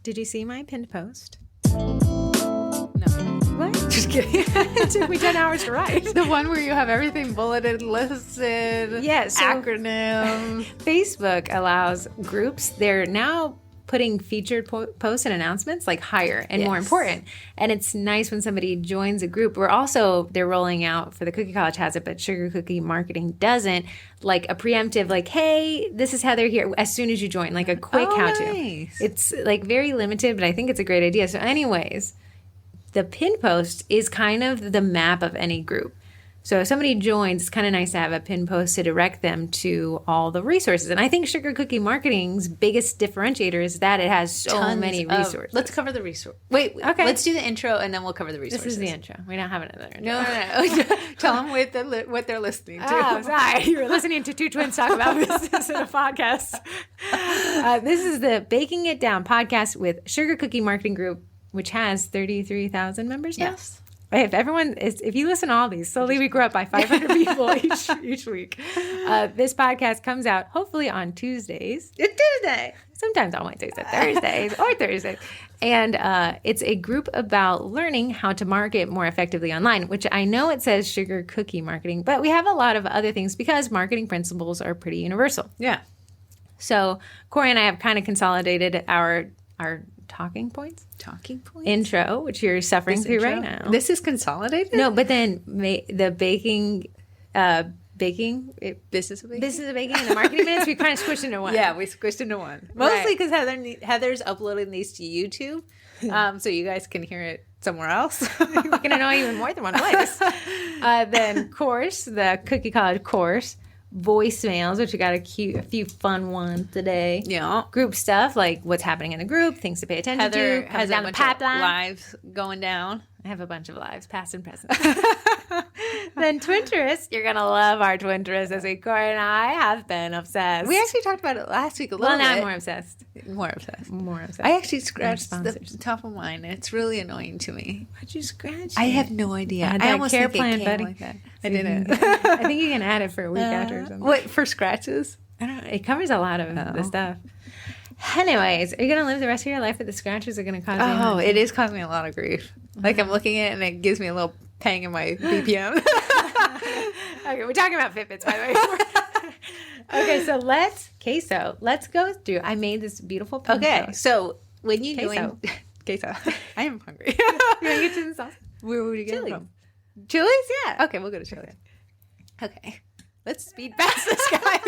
Did you see my pinned post? No. What? Just kidding. It took me 10 hours to write. The one where you have everything bulleted, listed, acronym. Facebook allows groups. They're now putting featured posts and announcements like higher and more important. And it's nice when somebody joins a group. They're rolling out, for the Cookie College has it, but Sugar Cookie Marketing doesn't, like a preemptive, like, hey, this is how they're here as soon as you join, like a quick how-to. Nice. It's like very limited, but I think it's a great idea. So anyways, the pin post is kind of the map of any group. So if somebody joins, it's kind of nice to have a pin post to direct them to all the resources. And I think Sugar Cookie Marketing's biggest differentiator is that it has so many resources. Let's cover the resource. Wait, okay. Let's do the intro and then we'll cover the resources. This is the intro. We don't have another intro. No. Tell them what they're listening to. Oh, sorry. You were listening to two twins talk about business in a podcast. This is the Baking It Down podcast with Sugar Cookie Marketing Group, which has 33,000 members now. Yes. If you listen to all these, slowly we grow up by 500 people each week. This podcast comes out hopefully on Tuesdays. It's Tuesday. Sometimes on Wednesdays and Thursdays or Thursdays. And it's a group about learning how to market more effectively online, which I know it says Sugar Cookie Marketing, but we have a lot of other things because marketing principles are pretty universal. Yeah. So Corey and I have kind of consolidated our talking points intro, which you're suffering through right now. This is consolidated? No, but then the baking business of baking and the marketing minutes, we kind of squished into one. Yeah, we squished into one. Mostly because Heather's uploading these to YouTube, so you guys can hear it somewhere else. We can annoy you in more than one place. Then course, the Cookie College course. Voicemails, which we got a few fun ones today. Yeah. Group stuff, like what's happening in the group, things to pay attention Heather to. has down the pipeline. Lives going down. I have a bunch of lives, past and present. Then Twinterests. You're going to love our Twinterests this week. Corey and I have been obsessed. We actually talked about it last week a little bit. Well, now I'm more obsessed. More obsessed. I actually scratched the top of mine. It's really annoying to me. Why'd you scratch it? I have no idea. I almost care think it came like that. I didn't. I think you can add it for a week after or something. What, for scratches? I don't know. It covers a lot of the stuff. Anyways, are you going to live the rest of your life with the scratches are going to cause you? Oh, it is causing me a lot of grief. Like I'm looking at it and it gives me a little pang in my BPM. Okay, we're talking about Fitbits, by the way. Okay, so let's go through. I made this beautiful pin post. So when you queso. Queso. I am hungry. You want to get to the sauce? Where would you get it Chili's. from? Chili's? Yeah. Okay, we'll go to Chili's. Okay. Let's speed past this guy.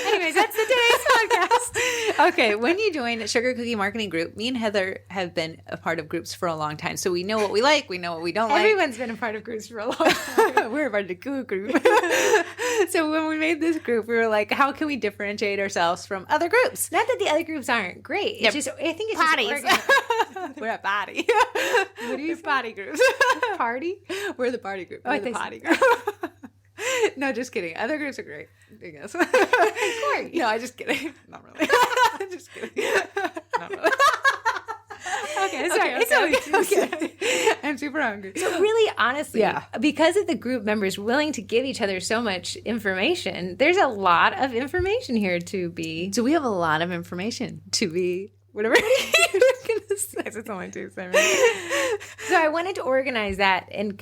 Anyways, that's today's podcast. Okay, when you join Sugar Cookie Marketing Group, me and Heather have been a part of groups for a long time. So we know what we like, we know what we don't like. Everyone's been a part of groups for a long time. We're a part of the cool group. So when we made this group, we were like, how can we differentiate ourselves from other groups? Not that the other groups aren't great. It's just, I think it's Potties. We're a potty. What do you potty groups? Party? We're the party group. We're the potty group. No, just kidding. Other groups are great, I guess. Corey. No, I'm just kidding. Not really. Just kidding. Not really. Okay, sorry. Okay. I'm super hungry. So really, honestly, because of the group members willing to give each other so much information, there's a lot of information here to be. So we have a lot of information to be whatever you're going to say. It's only Tuesday. So I wanted to organize that and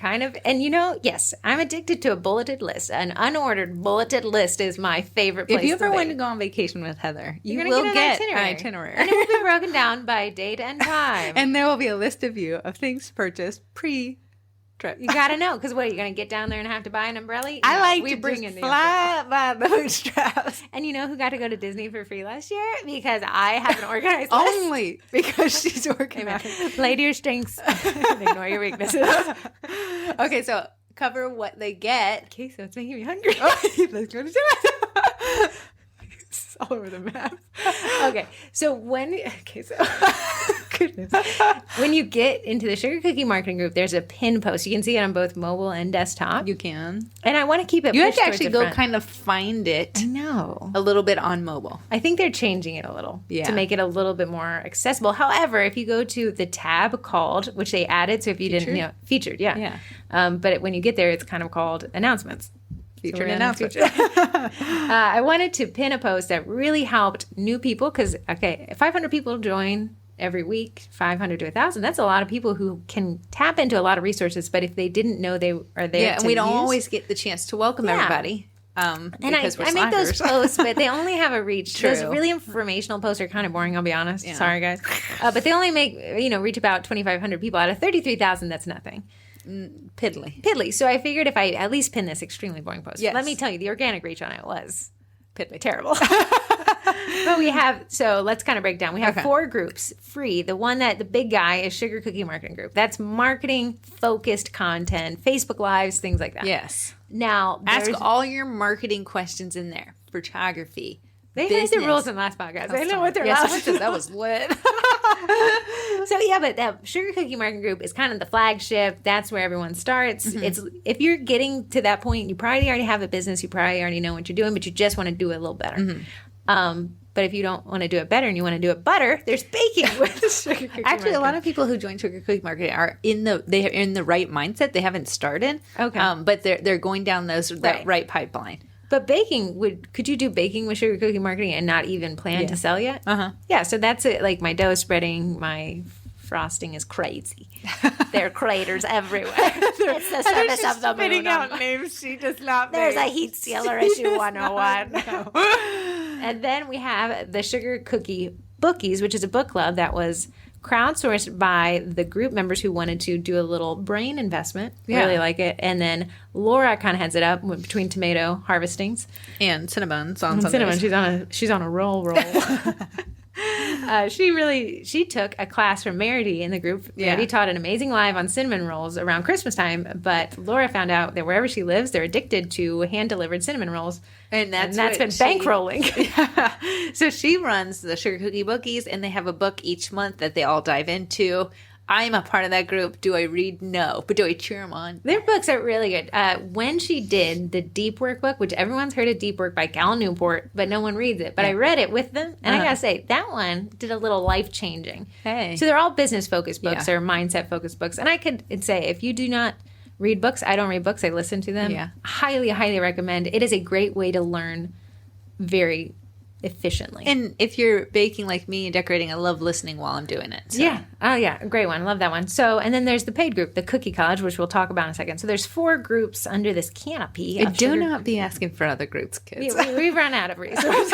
yes, I'm addicted to a bulleted list. An unordered bulleted list is my favorite place. If you ever want to go on vacation with Heather, you will get an itinerary. And it will be broken down by date and time. And there will be a list of things purchased pre-trip. You got to know, because what, you're going to get down there and have to buy an umbrella? I like to bring in fly by the bootstraps. And you know who got to go to Disney for free last year? Because I have an organized list. Only because she's organized. Play to your strengths and ignore your weaknesses. Okay, so cover what they get. Okay, so it's making me hungry. Let's go to it. It's all over the map. Okay, so goodness. When you get into the Sugar Cookie Marketing Group, there's a pin post. You can see it on both mobile and desktop. You can. And I want to keep it. You have to actually go kind of find it. I know. A little bit on mobile. I think they're changing it a little to make it a little bit more accessible. However, if you go to the tab called, which they added, so if you didn't, featured, but when you get there, it's kind of called announcements. Featured announcements. I wanted to pin a post that really helped new people because, 500 people join every week, 500 to 1,000. That's a lot of people who can tap into a lot of resources, but if they didn't know they are there and we don't always get the chance to welcome everybody. And I make those posts, but they only have a reach. True. Those really informational posts are kind of boring, I'll be honest. Yeah. Sorry, guys. But they only make, reach about 2,500 people. Out of 33,000, that's nothing. Piddly. So I figured if I at least pin this extremely boring post. Yes. Let me tell you, the organic reach on it was piddly. Terrible. But we have, so let's kind of break down. We have 4 groups free. The one that the big guy is Sugar Cookie Marketing Group. That's marketing focused content, Facebook Lives, things like that. Yes. Now, ask all your marketing questions in there. Photography. They had the rules in the last podcast. They know what they're allowed. That was lit. So but that Sugar Cookie Marketing Group is kind of the flagship. That's where everyone starts. Mm-hmm. It's if you're getting to that point, you probably already have a business. You probably already know what you're doing, but you just want to do it a little better. Mm-hmm. But if you don't want to do it better and you want to do it butter, there's baking with the Sugar Cookie Actually, Marketing. A lot of people who join Sugar Cookie Marketing are in the right mindset. They haven't started. Okay. But they're going down that right pipeline. But baking, could you do baking with Sugar Cookie Marketing and not even plan to sell yet? Yeah, so that's it. Like my dough spreading, my frosting is crazy. There are craters everywhere. It's the surface of the moon. Spitting out names she does not There's a heat sealer issue 101. No. And then we have the Sugar Cookie Bookies, which is a book club that was crowdsourced by the group members who wanted to do a little brain investment. Really like it. And then Laura kind of heads it up between tomato harvestings and Cinnabons on Sundays. She's on a roll. She took a class from Meredy in the group. Meredy taught an amazing live on cinnamon rolls around Christmas time, but Laura found out that wherever she lives, they're addicted to hand-delivered cinnamon rolls. And that's been bankrolling. So she runs the Sugar Cookie Bookies, and they have a book each month that they all dive into. I'm a part of that group. Do I read? No. But do I cheer them on? Their books are really good. When she did the Deep Work book, which everyone's heard of Deep Work by Cal Newport, but no one reads it. But I read it with them, and I gotta say, that one did a little life-changing. Hey. So they're all business-focused books or mindset-focused books. And I could say, if you do not read books, I don't read books, I listen to them. Yeah. Highly, highly recommend. It is a great way to learn very efficiently. And if you're baking like me and decorating, I love listening while I'm doing it. So. Yeah. Oh, yeah. A great one. Love that one. So, and then there's the paid group, the Cookie College, which we'll talk about in a second. So there's 4 groups under this canopy. Do not be asking for other groups, kids. We've run out of resources.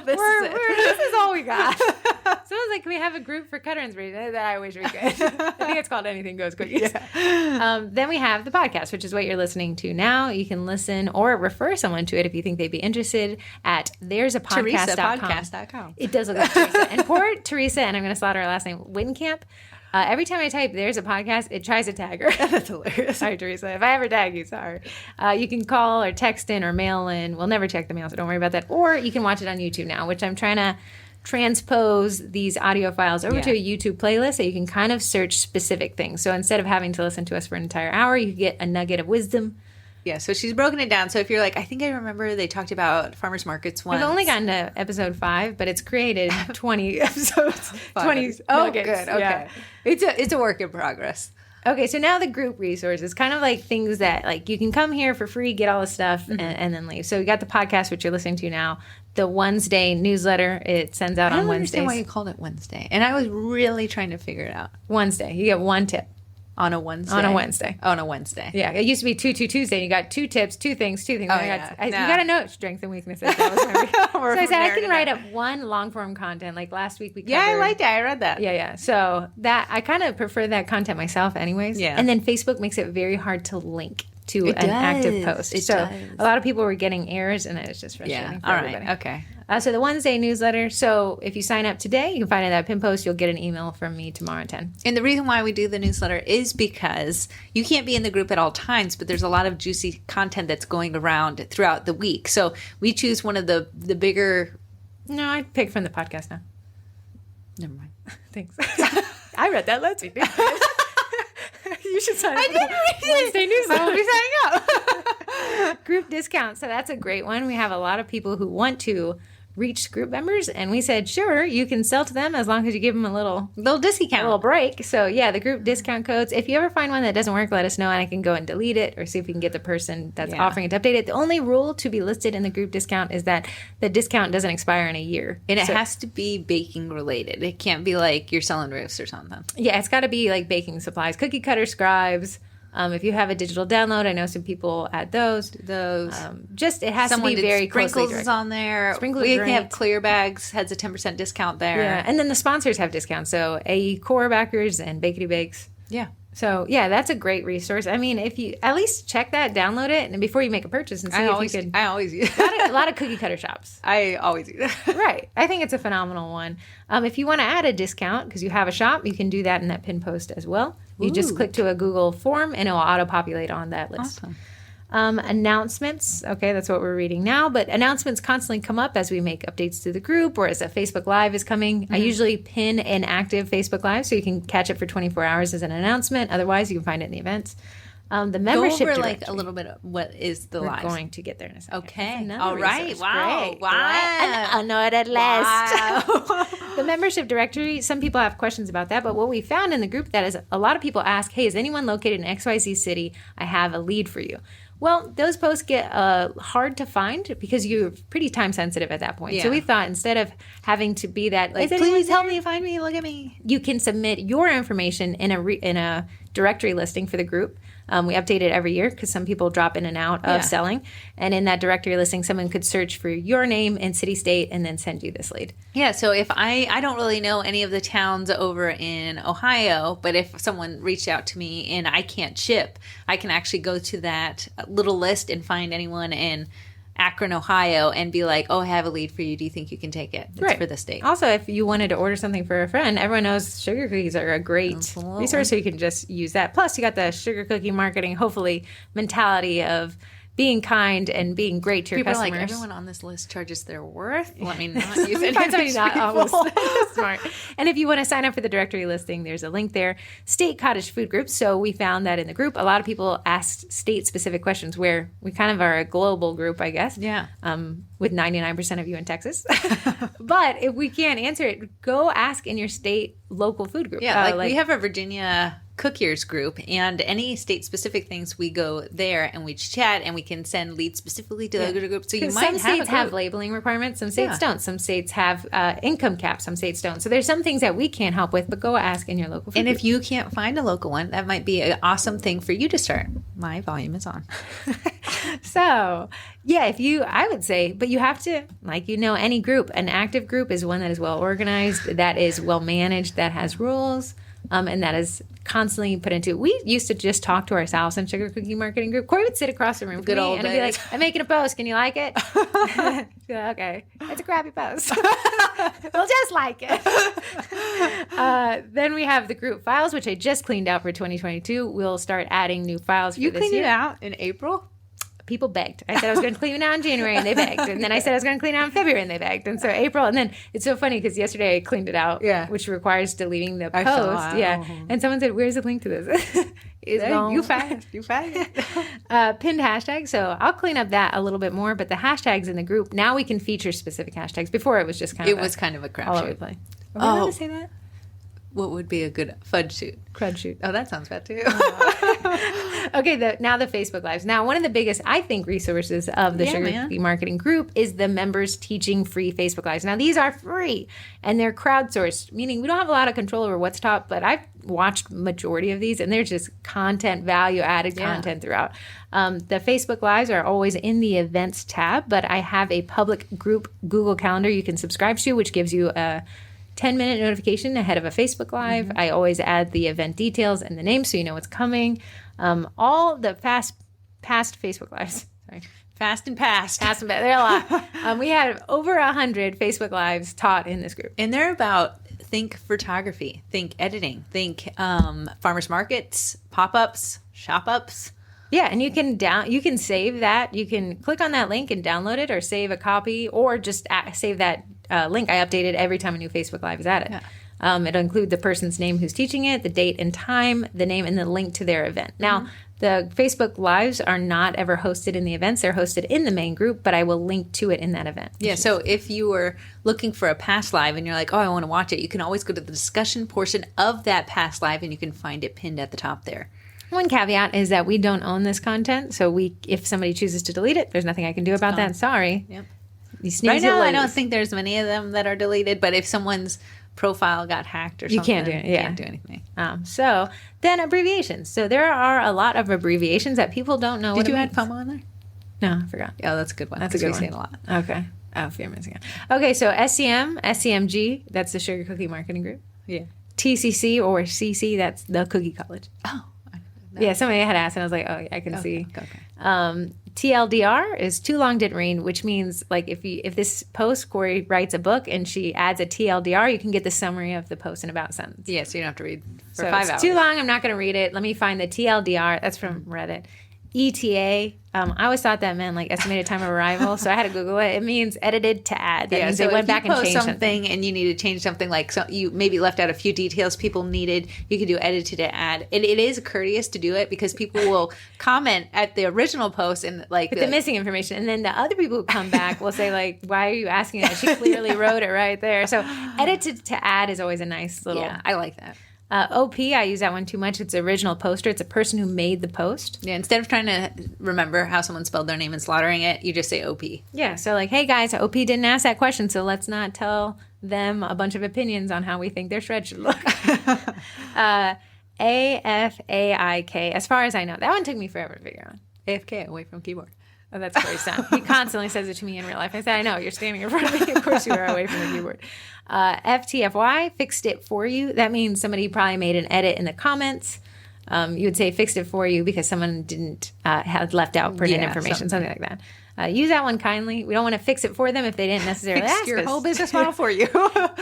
This is all we got. Someone's like, can we have a group for Cutterns Breed? I wish we could. I think it's called Anything Goes Cookies. Yeah. Then we have the podcast, which is what you're listening to now. You can listen or refer someone to it if you think they'd be interested at There's a Podcast.com. It does look like Teresa. And poor Teresa, and I'm going to slaughter her last name, Winkamp. Every time I type There's a Podcast, it tries to tag her. That's hilarious. Sorry, Teresa. If I ever tag you, sorry. You can call or text in or mail in. We'll never check the mail, so don't worry about that. Or you can watch it on YouTube now, which I'm trying to transpose these audio files over to a YouTube playlist so you can kind of search specific things. So instead of having to listen to us for an entire hour, you get a nugget of wisdom. Yeah, so she's broken it down. So if you're like, I think I remember they talked about farmers markets once. I've only gotten to episode 5, but it's created 20 episodes. 20 nuggets. Good. Okay. Yeah. It's a work in progress. Okay, so now the group resources, kind of like things that like you can come here for free, get all the stuff, and then leave. So you got the podcast, which you're listening to now, the Wednesday newsletter. It sends out on Wednesdays. I don't understand why you called it Wednesday. And I was really trying to figure it out. Wednesday. You get 1 tip. On a Wednesday? On a Wednesday. On a Wednesday. Yeah. It used to be 2 Tuesday, and you got 2 tips, 2 things. Oh, you got to know strengths and weaknesses. So I said I can write up 1 long-form content. Like last week we covered. Yeah, I liked it. I read that. Yeah. So that I kind of prefer that content myself anyways. Yeah. And then Facebook makes it very hard to link to an active post. So a lot of people were getting errors, and it was just frustrating for everybody. Okay. So the Wednesday newsletter. So if you sign up today, you can find it at that pin post. You'll get an email from me tomorrow at 10. And the reason why we do the newsletter is because you can't be in the group at all times, but there's a lot of juicy content that's going around throughout the week. So we choose one of the bigger... No, I pick from the podcast now. Never mind. Thanks. I read that last week. You should sign up. I did read it. Wednesday newsletter. I will be signing up. Group discount. So that's a great one. We have a lot of people who want to reach group members, and we said, sure, you can sell to them as long as you give them a little discount, a little break. So yeah, the group discount codes. If you ever find one that doesn't work, let us know, and I can go and delete it or see if we can get the person that's offering it to update it. The only rule to be listed in the group discount is that the discount doesn't expire in a year, and it has to be baking related. It can't be like you're selling roofs or something. Yeah, it's got to be like baking supplies, cookie cutter scribes. If you have a digital download, I know some people add those. Just it has to be very closely Sprinkles is on there. We have Clear Bags, has a 10% discount there. Yeah, and then the sponsors have discounts. So AE Core Backers and Bakety Bakes. Yeah. So yeah, that's a great resource. I mean, if you at least check that, download it, and before you make a purchase, and see if you could. I always use a lot of cookie cutter shops. I always use that. Right. I think it's a phenomenal one. If you want to add a discount because you have a shop, you can do that in that pin post as well. You just click to a Google form, and it will auto-populate on that list. Awesome. Announcements. Okay, that's what we're reading now. But announcements constantly come up as we make updates to the group or as a Facebook Live is coming. I usually pin an active Facebook Live so you can catch it for 24 hours as an announcement. Otherwise, you can find it in the events. The membership Go over directory. a little bit of what is the live. We're going to get there in a second. Okay. All right. Resource. Wow. Great. Wow. I know it at last. Wow. The membership directory, some people have questions about that, but what we found in the group that is a lot of people ask, hey, is anyone located in XYZ city? I have a lead for you. Well, those posts get hard to find because you're pretty time sensitive at that point. Yeah. So we thought instead of having to be that, like, please help me find me, look at me. You can submit your information in a directory listing for the group. We update it every year because some people drop in and out of selling. And in that directory listing, someone could search for your name and city, state, and then send you this lead. Yeah, so if I don't really know any of the towns over in Ohio, but if someone reached out to me and I can't ship, I can actually go to that little list and find anyone in Akron, Ohio, and be like, oh, I have a lead for you. Do you think you can take it? It's for the state. Also, if you wanted to order something for a friend, everyone knows sugar cookies are a great resource, so you can just use that. Plus, you got the sugar cookie marketing, hopefully, mentality of being kind and being great to your customers. People are like, everyone on this list charges their worth. Let me not use it. That's not always smart. And if you want to sign up for the directory listing, there's a link there. State cottage food groups. So we found that in the group, a lot of people asked state-specific questions where we kind of are a global group, I guess. Yeah. With 99% of you in Texas. But if we can't answer it, go ask in your state local food group. Yeah, like we have a Virginia Cookiers group, and any state-specific things, we go there and we chat, and we can send leads specifically to the group. So you might some states have labeling requirements, some states don't. Some states have income caps, some states don't. So there's some things that we can't help with, but go ask in your local food group. If you can't find a local one, that might be an awesome thing for you to start. My volume is on. So, yeah, I would say, but you have to, like, any group, an active group is one that is well organized, that is well managed, that has rules, and that is constantly put into. We used to just talk to ourselves in Sugar Cookie Marketing Group. Corey would sit across the room from me and I'd be like, I'm making a post. Can you like it? Yeah, okay. It's a crappy post. We'll just like it. Then we have the group files, which I just cleaned out for 2022. We'll start adding new files for this year. You cleaned it out in April? People begged. I said I was going to clean it out in January, and they begged. And then I said I was going to clean it out in February, and they begged. And so April, and then it's so funny because yesterday I cleaned it out, which requires deleting the post. Wow. Yeah. And someone said, "Where's the link to this?" You fast. Pinned hashtags. So I'll clean up that a little bit more. But the hashtags in the group, now we can feature specific hashtags. Before it was just kind of a crap all shoot. over the place. Are we allowed to say that? What would be a good fudge shoot? Crud shoot. Oh, that sounds bad too. Okay, now the Facebook Lives. Now, one of the biggest, I think, resources of the Sugar Cookie Marketing Group is the members teaching free Facebook Lives. Now, these are free, and they're crowdsourced, meaning we don't have a lot of control over what's taught, but I've watched majority of these, and they're just content, value-added content throughout. The Facebook Lives are always in the Events tab, but I have a public group Google Calendar you can subscribe to, which gives you a 10-minute notification ahead of a Facebook Live. I always add the event details and the name so you know what's coming. All the past Facebook Lives. Sorry. Fast and past. They're a lot. We had over 100 Facebook Lives taught in this group. And they're about think photography, think editing, think farmers markets, pop-ups, shop-ups. Yeah, and you can save that. You can click on that link and download it, or save a copy, or just save that link. I update it every time a new Facebook Live is added. Yeah. It'll include the person's name who's teaching it, the date and time, the name, and the link to their event. Now, the Facebook Lives are not ever hosted in the events. They're hosted in the main group, but I will link to it in that event. Yeah, so if you were looking for a past live and you're like, oh, I want to watch it, you can always go to the discussion portion of that past live and you can find it pinned at the top there. One caveat is that we don't own this content, so if somebody chooses to delete it, there's nothing I can do about that. Sorry. Yep. You sneeze, Right now, you I lose. don't think there's many of them that are deleted, but if someone's profile got hacked or something, you can't do it. Yeah. Can't do anything. So then abbreviations. So there are a lot of abbreviations that people don't know. Did you add FOMO in there? No, I forgot. Oh, that's a good one. That's a good we one. say it a lot. Okay. Oh, fear missing out. Okay, so SCM, SCMG, that's the Sugar Cookie Marketing Group. Yeah. TCC or CC, that's the Cookie College. Oh. No. Yeah, somebody had asked, and I was like, oh, yeah, I can see. Okay. TLDR is too long didn't read, which means like if this post, Corey writes a book and she adds a TLDR, you can get the summary of the post in about a sentence. Yeah, so you don't have to read for So 5 it's hours. too long. I'm not going to read it. Let me find the TLDR. That's from Reddit. ETA. I always thought that meant like estimated time of arrival, so I had to Google it. It means edited to add. That means so they went if back you and post changed something and you need to change something, like so you maybe left out a few details people needed, you can do edited to add. It is courteous to do it because people will comment at the original post and like with the missing information, and then the other people who come back will say like, "Why are you asking that? She clearly wrote it right there." So edited to add is always a nice little. Yeah, I like that. OP, I use that one too much. It's the original poster. It's a person who made the post. Yeah, instead of trying to remember how someone spelled their name and slaughtering it, you just say OP. Yeah, so like, hey guys, OP didn't ask that question, so let's not tell them a bunch of opinions on how we think their shred should look. AFAIK, as far as I know. That one took me forever to figure out. AFK, away from keyboard. Oh, that's Corey's son. He constantly says it to me in real life. I said, I know, you're standing in front of me. Of course you are away from the keyboard. FTFY, fixed it for you. That means somebody probably made an edit in the comments. You would say fixed it for you because someone didn't had left out pertinent information, something like that. Use that one kindly. We don't want to fix it for them if they didn't necessarily Fix ask your us. whole business model for you.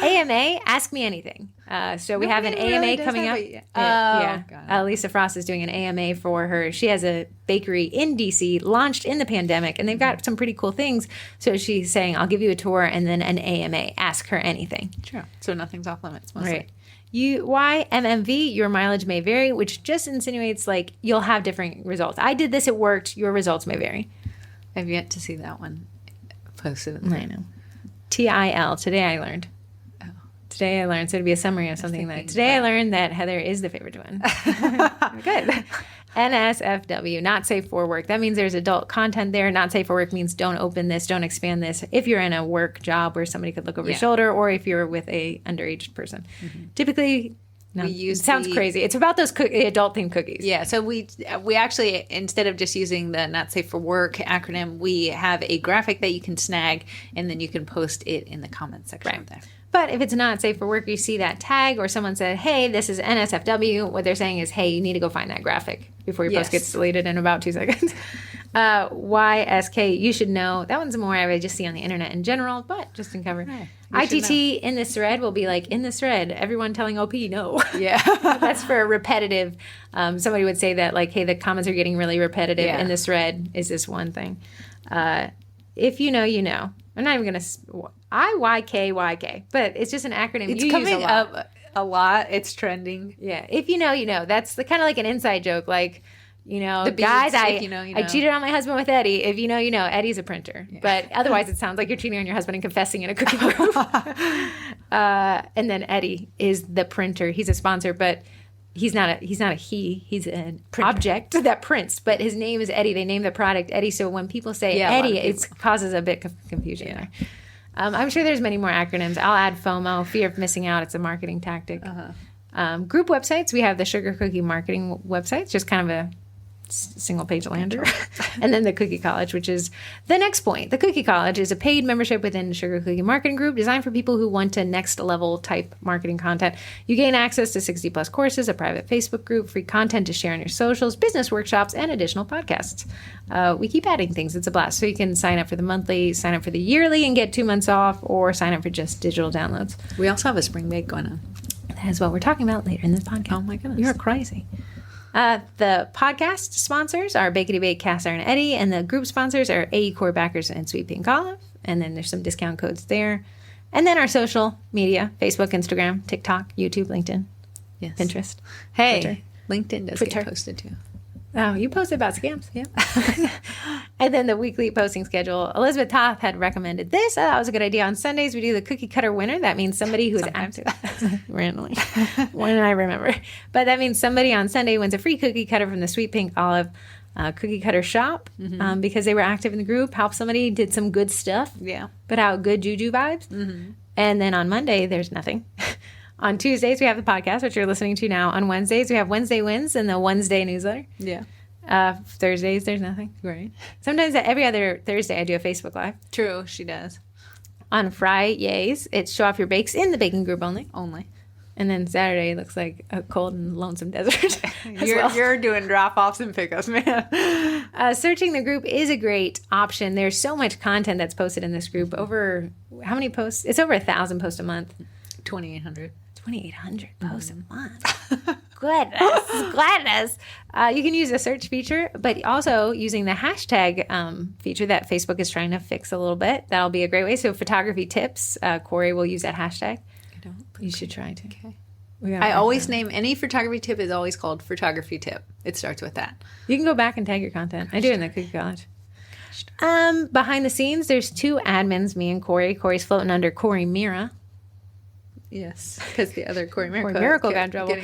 AMA, ask me anything. So we have an Nobody AMA really does coming that, up. but Yeah. got it. Lisa Frost is doing an AMA for her. She has a bakery in DC, launched in the pandemic, and they've got some pretty cool things. So she's saying, I'll give you a tour and then an AMA. Ask her anything. Sure. So nothing's off limits, mostly. Right. YMMV, your mileage may vary, which just insinuates like you'll have different results. I did this, it worked. Your results may vary. I've yet to see that one posted. In I know. TIL, today I learned. Oh. Today I learned. So it'd be a summary of something like, today I learned that Heather is the favorite one. Good. NSFW, not safe for work. That means there's adult content there. Not safe for work means don't open this, don't expand this. If you're in a work job where somebody could look over your shoulder, or if you're with a underage person. Typically, no, it sounds crazy. It's about those adult themed cookies. Yeah, so we actually, instead of just using the not safe for work acronym, we have a graphic that you can snag and then you can post it in the comments section there. But if it's not safe for work, you see that tag or someone said, hey, this is NSFW. What they're saying is, hey, you need to go find that graphic before your post gets deleted in about 2 seconds. YSK, you should know. That one's more I would just see on the internet in general, but just in cover. ITT in this thread will be like, in this thread, everyone telling OP no. Yeah. That's for repetitive. Somebody would say that like, hey, the comments are getting really repetitive in this thread is this one thing. If you know, you know. I'm not even going to... IYKYK. But it's just an acronym It's you coming use a lot. up a lot. It's trending. Yeah. If you know, you know. That's the kind of like an inside joke. Like, you know, The beads, guys, if you know, you I know. cheated on my husband with Eddie. If you know, you know. Eddie's a printer. But otherwise it sounds like you're cheating on your husband and confessing in a cookie group. And then Eddie is the printer. He's a sponsor, but... He's not a he. He's an object that prints, but his name is Eddie. They name the product Eddie. So when people say Eddie, it causes a bit of confusion there. I'm sure there's many more acronyms. I'll add FOMO, fear of missing out. It's a marketing tactic. Group websites. We have the Sugar Cookie Marketing website. It's just kind of a single page lander. And then the Cookie College, which is the next point. The Cookie College is a paid membership within the Sugar Cookie Marketing Group designed for people who want to next level type marketing content. You gain access to 60 plus courses, a private Facebook group, free content to share on your socials, business workshops, and additional podcasts. We keep adding things. It's a blast. So you can sign up for the monthly, sign up for the yearly and get 2 months off, or sign up for just digital downloads. We also have a spring break going on. That is what we're talking about later in this podcast. Oh my goodness. You're crazy. The podcast sponsors are Bakety Bake, Cast Iron Eddie, and the group sponsors are AE Core Backers and Sweet Pink Olive. And then there's some discount codes there. And then our social media, Facebook, Instagram, TikTok, YouTube, LinkedIn, Yes. Pinterest. Hey, Twitter. LinkedIn does Twitter. get posted too. Oh, you posted about scams. Yeah. And then the weekly posting schedule. Elizabeth Toth had recommended this. I thought it was a good idea. On Sundays, we do the cookie cutter winner. That means somebody who's active. Randomly. When I remember. But that means somebody on Sunday wins a free cookie cutter from the Sweet Pink Olive cookie cutter shop because they were active in the group, helped somebody, did some good stuff. Yeah. Put out good juju vibes. And then on Monday, there's nothing. On Tuesdays, we have the podcast, which you're listening to now. On Wednesdays, we have Wednesday Wins and the Wednesday newsletter. Yeah. Thursdays, there's nothing. Right. Sometimes every other Thursday, I do a Facebook Live. True, she does. On Fridays, it's Show Off Your Bakes in the baking group only. And then Saturday looks like a cold and lonesome desert. You're doing drop-offs and pickups, man. Searching the group is a great option. There's so much content that's posted in this group. Over, how many posts? It's over 1,000 posts a month. 2,800. 2,800 posts a month. Gladness. You can use the search feature, but also using the hashtag feature that Facebook is trying to fix a little bit. That'll be a great way. So photography tips, Corey will use that hashtag. You should try to. Okay. I always name any photography tip is always called photography tip. It starts with that. You can go back and tag your content. I do it in the Cookie College. Behind the scenes, there's 2 admins, me and Corey. Corey's floating under Corey Mira. Yes, because the other Corey Miracle, got in trouble.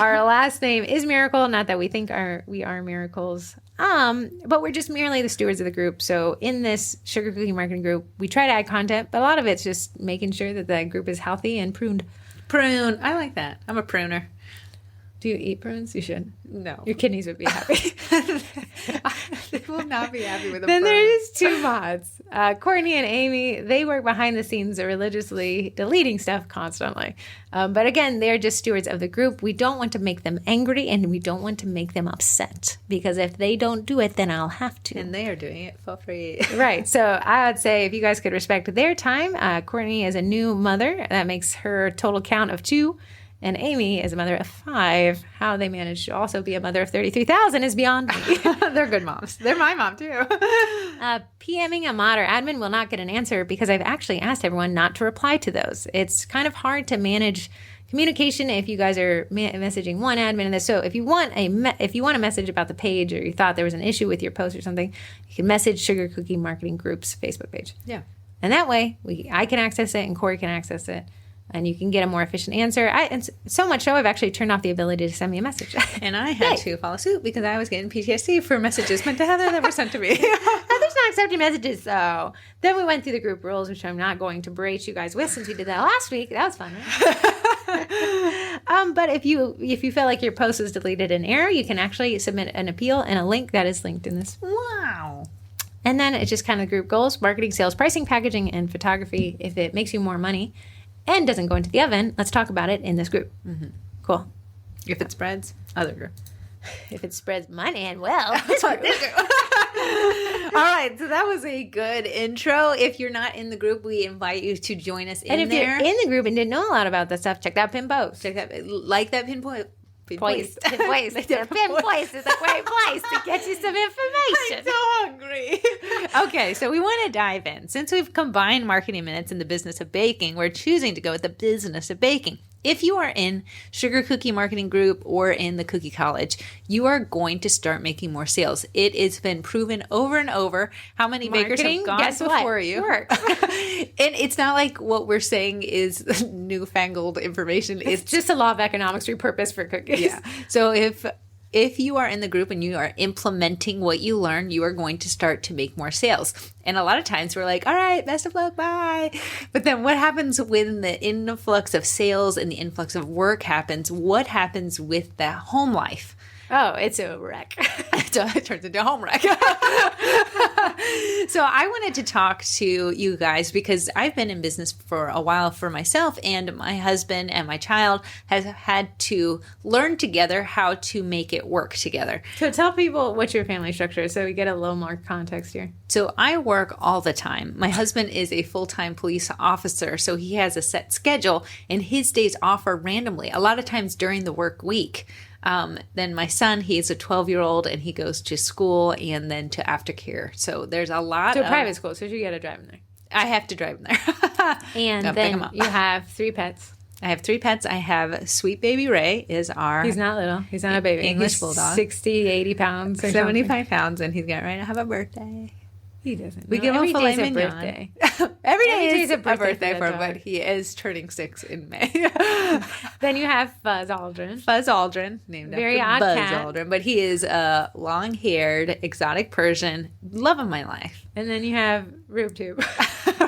Our last name is Miracle. Not that we think we are miracles, but we're just merely the stewards of the group. So in this sugar cookie marketing group, we try to add content, but a lot of it's just making sure that the group is healthy and pruned. Prune. I like that. I'm a pruner. Do you eat prunes? You should. No. Your kidneys would be happy. They will not be happy with a Then prune. there's 2 mods. Courtney and Amy, they work behind the scenes religiously deleting stuff constantly. But again, they're just stewards of the group. We don't want to make them angry and we don't want to make them upset because if they don't do it, then I'll have to. And they are doing it for free. Right. So I would say if you guys could respect their time, Courtney is a new mother. That makes her total count of 2. And Amy is a mother of 5. How they managed to also be a mother of 33,000 is beyond me. They're good moms. They're my mom, too. PMing a mod or admin will not get an answer because I've actually asked everyone not to reply to those. It's kind of hard to manage communication if you guys are messaging one admin and this. So if you want a message about the page or you thought there was an issue with your post or something, you can message Sugar Cookie Marketing Group's Facebook page. Yeah. And that way, I can access it and Corey can access it. And you can get a more efficient answer. And so much so, I've actually turned off the ability to send me a message. And I had to follow suit because I was getting PTSD for messages meant to Heather that were sent to me. Heather's not accepting messages, so. Then we went through the group rules, which I'm not going to berate you guys with since we did that last week. That was fun, right? But if you feel like your post was deleted in error, you can actually submit an appeal and a link that is linked in this. Wow. And then it's just kind of group goals, marketing, sales, pricing, packaging, and photography. If it makes you more money and doesn't go into the oven, let's talk about it in this group. Mm-hmm. Cool. If it spreads, other group. If it spreads money and well, this one. All right, so that was a good intro. If you're not in the group, we invite you to join us in there. And if you're in the group and didn't know a lot about that stuff, check that pin post. Check that, like that pin point. Pin place. The pin place is a great place to get you some information. I'm so hungry. Okay, so we want to dive in. Since we've combined marketing minutes and the business of baking, we're choosing to go with the business of baking. If you are in Sugar Cookie Marketing Group or in the Cookie College, you are going to start making more sales. It has been proven over and over how many bakers have gone before you. Works. And it's not like what we're saying is newfangled information. It's just a law of economics repurposed for cookies. Yeah. So if you are in the group and you are implementing what you learn, you are going to start to make more sales. And a lot of times we're like, all right, best of luck, bye. But then what happens when the influx of sales and the influx of work happens? What happens with the home life? Oh, it's a wreck. It turns into a home wreck. So I wanted to talk to you guys because I've been in business for a while for myself, and my husband and my child has had to learn together how to make it work together. So tell people what your family structure is so we get a little more context here. So I work all the time. My husband is a full-time police officer, so he has a set schedule, and his days off are randomly, a lot of times during the work week. Then my son, he's a 12-year-old, and he goes to school and then to aftercare. So there's a lot of... private school, so you got to drive him there. I have to drive them there. And then you have 3 pets. I have 3 pets. I have sweet baby Ray is our... He's not little. He's not a baby. English he's bulldog. 60, 80 pounds. 75 pounds, and he's getting ready to have a birthday. He doesn't. We give him filet mignon. Birthday. Every day is a birthday birthday for him, dog. but he is turning 6 in May. Then you have Fuzz Aldrin. Fuzz Aldrin, named Very after odd Buzz cat. Aldrin, but he is a long-haired, exotic Persian. Love of my life. And then you have RubeTube.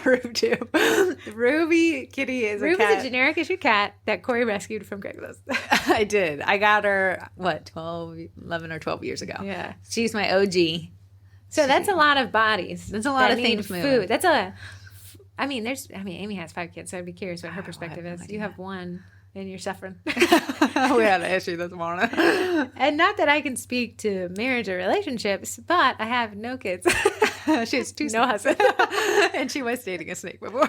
Ruby. Ruby Kitty is a Rube cat. is a generic issue cat that Corey rescued from Craigslist. I did. I got her, 11 or 12 years ago. Yeah. She's my OG. So that's a lot of bodies. That's a lot of need things moving. Food. Amy has 5 kids, so I'd be curious what her perspective is. You have 1 and you're suffering. We had an issue this morning. And not that I can speak to marriage or relationships, but I have no kids. She has 2 No husband. and she was dating a snake before.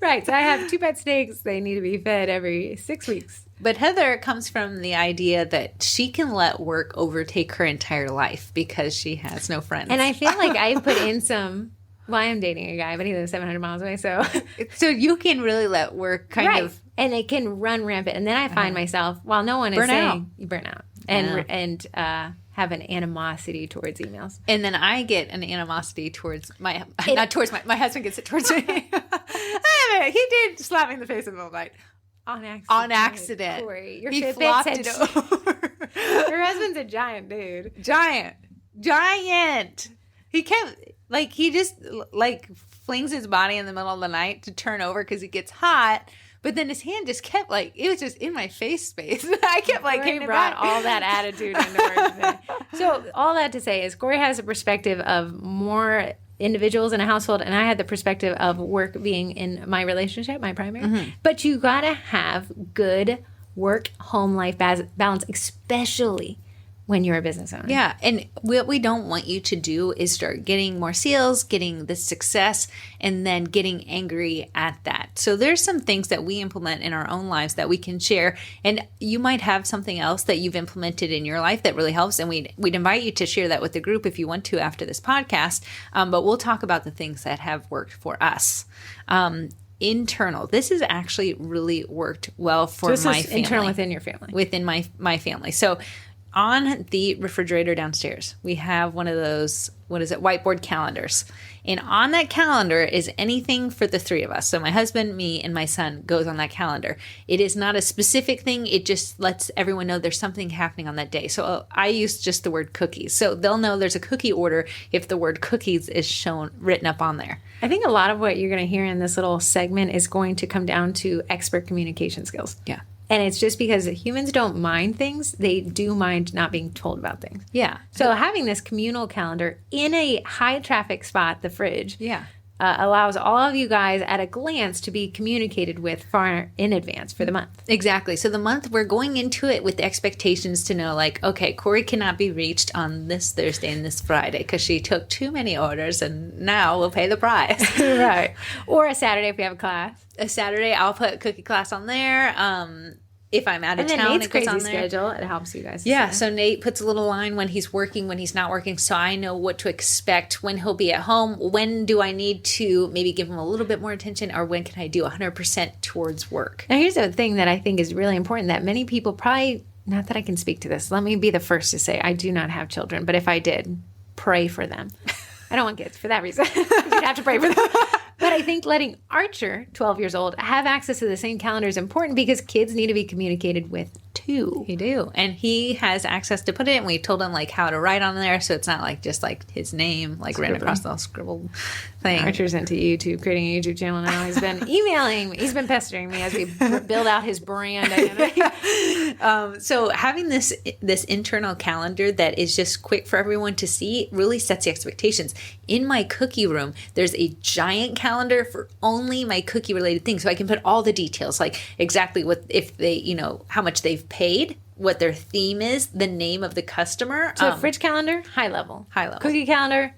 Right. So I have 2 pet snakes. They need to be fed every 6 weeks. But Heather comes from the idea that she can let work overtake her entire life because she has no friends. And I feel like I put in some. Well, I am dating a guy, but he lives 700 miles away, so you can really let work kind of and it can run rampant. And then I find myself, while no one is Burn out. saying you burn out and have an animosity towards emails. And then I get an animosity towards my husband gets it towards me. He did slap me in the face in the middle of the night. On accident. Corey, Your he Fitbit flopped said it over. Your husband's a giant dude. Giant. He kept, he just, flings his body in the middle of the night to turn over because he gets hot. But then his hand just kept, it was just in my face space. I kept, Corey brought all that attitude into work today. So all that to say is Corey has a perspective of more individuals in a household, and I had the perspective of work being in my relationship, my primary. Mm-hmm. But you got to have good work-home life balance, especially when you're a business owner. Yeah, and what we don't want you to do is start getting more sales, getting the success, and then getting angry at that. So there's some things that we implement in our own lives that we can share, and you might have something else that you've implemented in your life that really helps, and we'd invite you to share that with the group if you want to after this podcast, but we'll talk about the things that have worked for us. Internal. This has actually really worked well for my family. Internal within your family. Within my family. So on the refrigerator downstairs, we have one of those, whiteboard calendars. And on that calendar is anything for the 3 of us. So my husband, me, and my son goes on that calendar. It is not a specific thing. It just lets everyone know there's something happening on that day. So I use just the word cookies. So they'll know there's a cookie order if the word cookies is written up on there. I think a lot of what you're going to hear in this little segment is going to come down to expert communication skills. Yeah. And it's just because humans don't mind things. They do mind not being told about things. Yeah. So having this communal calendar in a high traffic spot, the fridge, Yeah. Allows all of you guys at a glance to be communicated with far in advance for the month. Exactly. So the month, we're going into it with the expectations to know, okay, Corey cannot be reached on this Thursday and this Friday because she took too many orders and now we'll pay the price. Right. Or a Saturday if we have a class. A Saturday, I'll put cookie class on there. If I'm out of town, Nate's it goes crazy on there. schedule. It helps you guys. Yeah, so Nate puts a little line when he's working, when he's not working, so I know what to expect, when he'll be at home, when do I need to maybe give him a little bit more attention, or when can I do 100% towards work. Now, here's the thing that I think is really important that many people probably, not that I can speak to this, let me be the first to say I do not have children, but if I did, pray for them. I don't want kids for that reason. You'd have to pray for them. But I think letting Archer, 12 years old, have access to the same calendar is important because kids need to be communicated with too. He do. And he has access to put it, and we told him how to write on there, so it's not just his name written across the scribbled thing. Archer's into YouTube, creating a YouTube channel now. He's been emailing me. He's been pestering me as we build out his brand identity. So having this internal calendar that is just quick for everyone to see really sets the expectations. In my cookie room, there's a giant calendar for only my cookie related things. So I can put all the details, exactly what, if they, how much they've paid, what their theme is, the name of the customer. So fridge calendar, high level. Cookie calendar,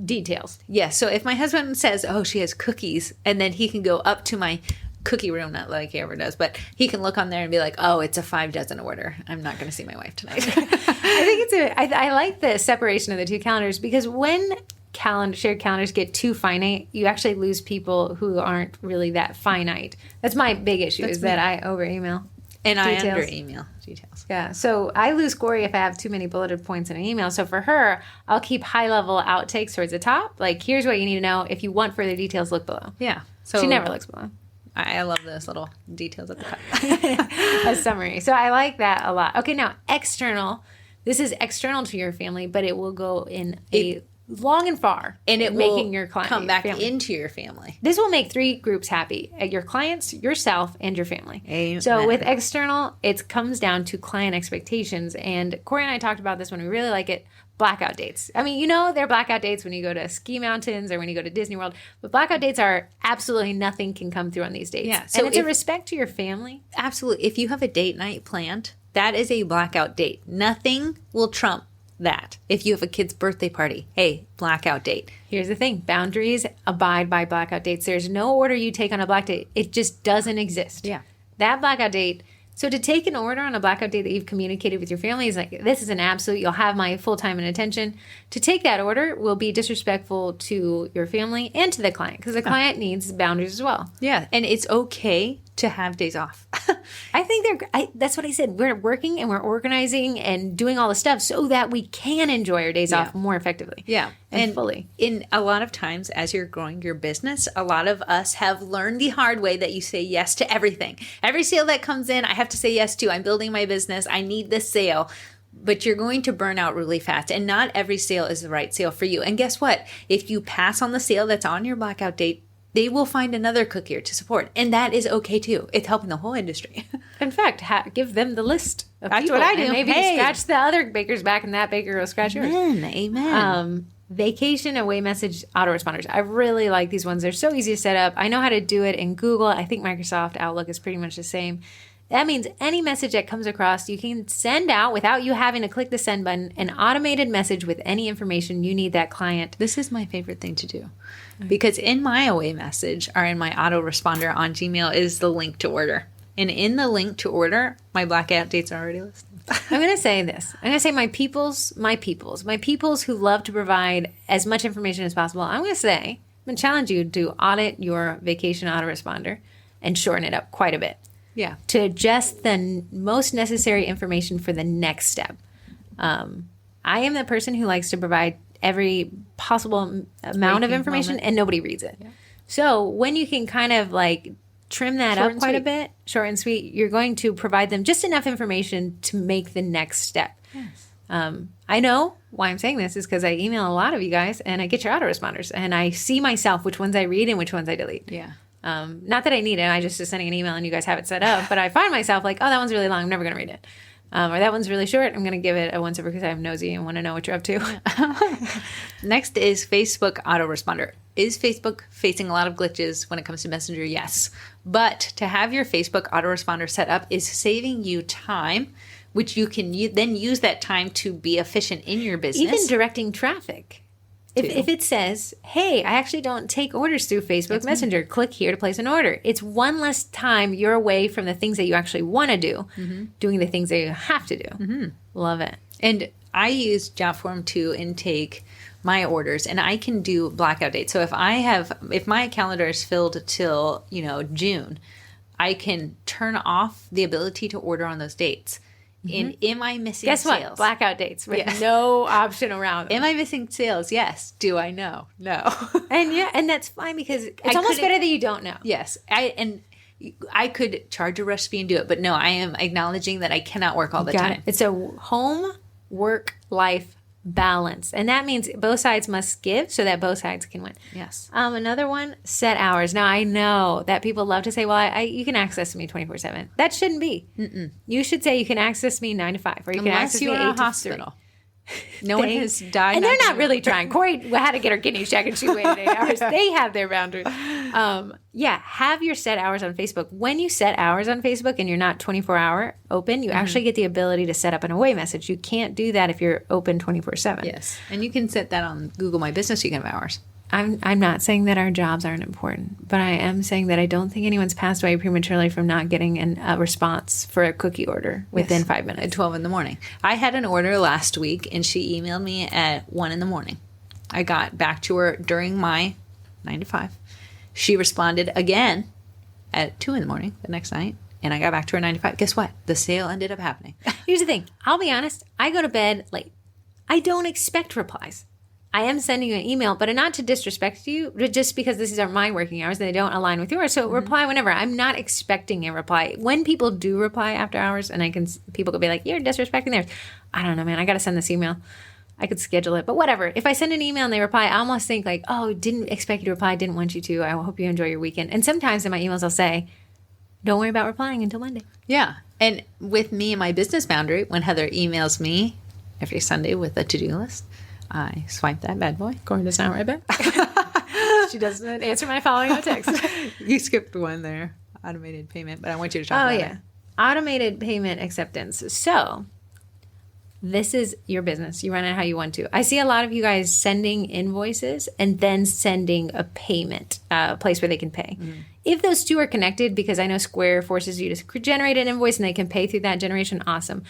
details. Yeah. So if my husband says, oh, she has cookies, and then he can go up to my cookie room, not like he ever does, but he can look on there and be like, oh, it's a 5 dozen order. I'm not going to see my wife tonight. I think I like the separation of the two calendars because when shared calendars get too finite, you actually lose people who aren't really that finite. That's my big issue that I over email. And details. I under email details. Yeah. So I lose Corey if I have too many bulleted points in an email. So for her, I'll keep high level outtakes towards the top. Like, here's what you need to know. If you want further details, look below. Yeah. So she never looks below. I love those little details at the top. A summary. So I like that a lot. Okay, now external. This is external to your family, but it will go in long and far, and it making will your client come back family. into your family. This will make 3 groups happy: your clients, yourself, and your family. Amen. So with external, it comes down to client expectations. And Corey and I talked about this when we really like it. Blackout dates. I mean, you know, they're blackout dates when you go to ski mountains or when you go to Disney World, but blackout dates are absolutely nothing can come through on these dates. Yeah, so and it's a respect to your family. Absolutely. If you have a date night planned, that is a blackout date. Nothing will trump that. If you have a kid's birthday party, hey, blackout date. Here's the thing. Boundaries abide by blackout dates. There's no order you take on a black date. It just doesn't exist. Yeah. That blackout date. So to take an order on a blackout date that you've communicated with your family is like, this is an absolute, you'll have my full time and attention. To take that order will be disrespectful to your family and to the client, because the client needs boundaries as well. Yeah. And it's okay to have days off. I think that's what I said. We're working and we're organizing and doing all the stuff so that we can enjoy our days off more effectively. Yeah. And fully. In a lot of times, as you're growing your business, a lot of us have learned the hard way that you say yes to everything. Every sale that comes in, I have to say yes to. I'm building my business. I need this sale. But you're going to burn out really fast. And not every sale is the right sale for you. And guess what? If you pass on the sale that's on your blackout date, they will find another cookier to support. And that is okay too. It's helping the whole industry. In fact, give them the list of That's people. what I do. And maybe Hey. scratch the other baker's back and that baker will scratch yours. Amen. Vacation away message autoresponders. I really like these ones. They're so easy to set up. I know how to do it in Google. I think Microsoft Outlook is pretty much the same. That means any message that comes across, you can send out without you having to click the send button, an automated message with any information you need that client. This is my favorite thing to do. Because in my away message or in my autoresponder on Gmail is the link to order. And in the link to order, my blackout dates are already listed. I'm going to say this. I'm going to say my peoples who love to provide as much information as possible. I'm going to challenge you to audit your vacation autoresponder and shorten it up quite a bit. Yeah. To just the most necessary information for the next step. I am the person who likes to provide every possible amount of information and nobody reads it. Yeah. So when you can kind of like trim that up quite a bit, short and sweet, you're going to provide them just enough information to make the next step. Yes. I know why I'm saying this is because I email a lot of you guys and I get your autoresponders and I see myself which ones I read and which ones I delete. Yeah. Not that I need it. I just sending an email and you guys have it set up. But I find myself like, oh, that one's really long. I'm never going to read it. Or that one's really short. I'm going to give it a once over because I'm nosy and want to know what you're up to. Next is Facebook autoresponder. Is Facebook facing a lot of glitches when it comes to Messenger? Yes. But to have your Facebook autoresponder set up is saving you time, which you can then use that time to be efficient in your business. Even directing traffic. If it says, hey, I actually don't take orders through Facebook Messenger, click here to place an order. It's one less time you're away from the things that you actually want to do, doing the things that you have to do. Mm-hmm. Love it. And I use Jotform to intake my orders, and I can do blackout dates. So if my calendar is filled till, June, I can turn off the ability to order on those dates. And am I missing sales? Guess what? Blackout dates with no option around them. Am I missing sales? Yes. Do I know? No. And that's fine because it's almost better that you don't know. Yes. I could charge a rush fee and do it, but no, I am acknowledging that I cannot work all the time. It's a home, work, life balance. And that means both sides must give so that both sides can win. Yes. Another one, set hours. Now, I know that people love to say, well, you can access me 24/7. That shouldn't be. Mm-mm. You should say you can access me 9 to 5 or you can access me 8 to 3. Hospital. No one has died. And they're not really trying. Corey had to get her kidney checked and she waited 8 hours. They have their boundaries. Have your set hours on Facebook. When you set hours on Facebook and you're not 24-hour open, you actually get the ability to set up an away message. You can't do that if you're open 24/7. Yes. And you can set that on Google My Business. You can have hours. I'm not saying that our jobs aren't important, but I am saying that I don't think anyone's passed away prematurely from not getting a response for a cookie order within 5 minutes. At 12 in the morning. I had an order last week, and she emailed me at 1 in the morning. I got back to her during my 9 to 5. She responded again at 2 in the morning the next night, and I got back to her 9 to 5. Guess what? The sale ended up happening. Here's the thing. I'll be honest. I go to bed late. I don't expect replies. I am sending you an email, but not to disrespect you, but just because these are my working hours and they don't align with yours. So reply whenever. I'm not expecting a reply. When people do reply after hours, and people could be like, "You're disrespecting theirs." I don't know, man. I got to send this email. I could schedule it, but whatever. If I send an email and they reply, I almost think like, "Oh, didn't expect you to reply. Didn't want you to. I hope you enjoy your weekend." And sometimes in my emails, I'll say, "Don't worry about replying until Monday." Yeah. And with me and my business boundary, when Heather emails me every Sunday with a to-do list, I swipe that bad boy. Corin does not write back. She doesn't answer my following up text. You skipped one there. Automated payment, but I want you to talk about it. Automated payment acceptance. So this is your business. You run it how you want to. I see a lot of you guys sending invoices and then sending a payment place where they can pay. Mm-hmm. If those two are connected, because I know Square forces you to generate an invoice and they can pay through that generation, awesome.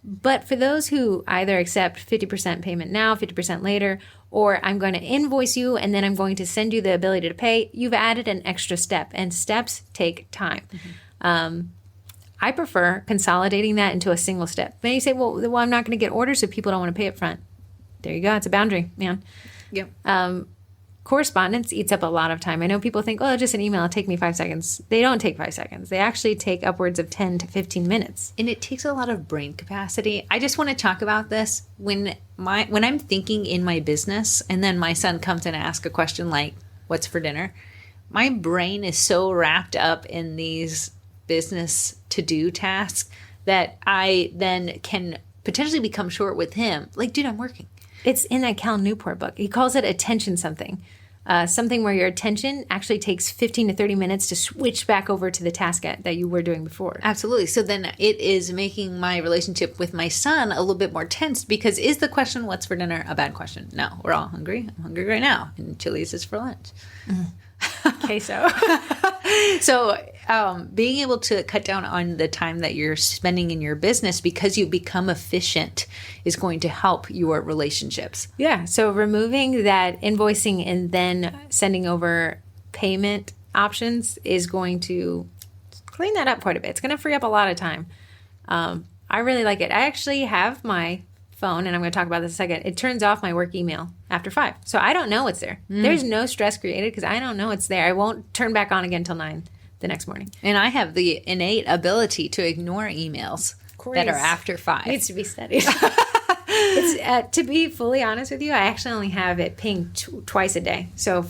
But for those who either accept 50% payment now, 50% later, or I'm going to invoice you and then I'm going to send you the ability to pay, you've added an extra step, and steps take time. Mm-hmm. I prefer consolidating that into a single step. Then you say, well, I'm not going to get orders if people don't want to pay up front. There you go. It's a boundary, man. Yep. Correspondence eats up a lot of time. I know people think, oh, just an email, it'll take me 5 seconds. They don't take 5 seconds. They actually take upwards of 10 to 15 minutes. And it takes a lot of brain capacity. I just want to talk about this. When I'm thinking in my business and then my son comes and asks a question like, what's for dinner? My brain is so wrapped up in these business to-do tasks that I then can potentially become short with him. Like, dude, I'm working. It's in that Cal Newport book. He calls it attention something. Something where your attention actually takes 15 to 30 minutes to switch back over to the task that you were doing before. Absolutely. So then it is making my relationship with my son a little bit more tense, because is the question, what's for dinner, a bad question? No, we're all hungry. I'm hungry right now. And Chili's is for lunch. Queso. So being able to cut down on the time that you're spending in your business because you become efficient is going to help your relationships. Yeah. So removing that invoicing and then sending over payment options is going to clean that up quite a bit. It's going to free up a lot of time. I really like it. I actually have my phone, and I'm going to talk about this in a second. It turns off my work email after 5. So I don't know it's there. There's no stress created because I don't know it's there. I won't turn back on again until 9 the next morning. And I have the innate ability to ignore emails that are after 5. Needs to be studied. To be fully honest with you, I actually only have it ping twice a day. So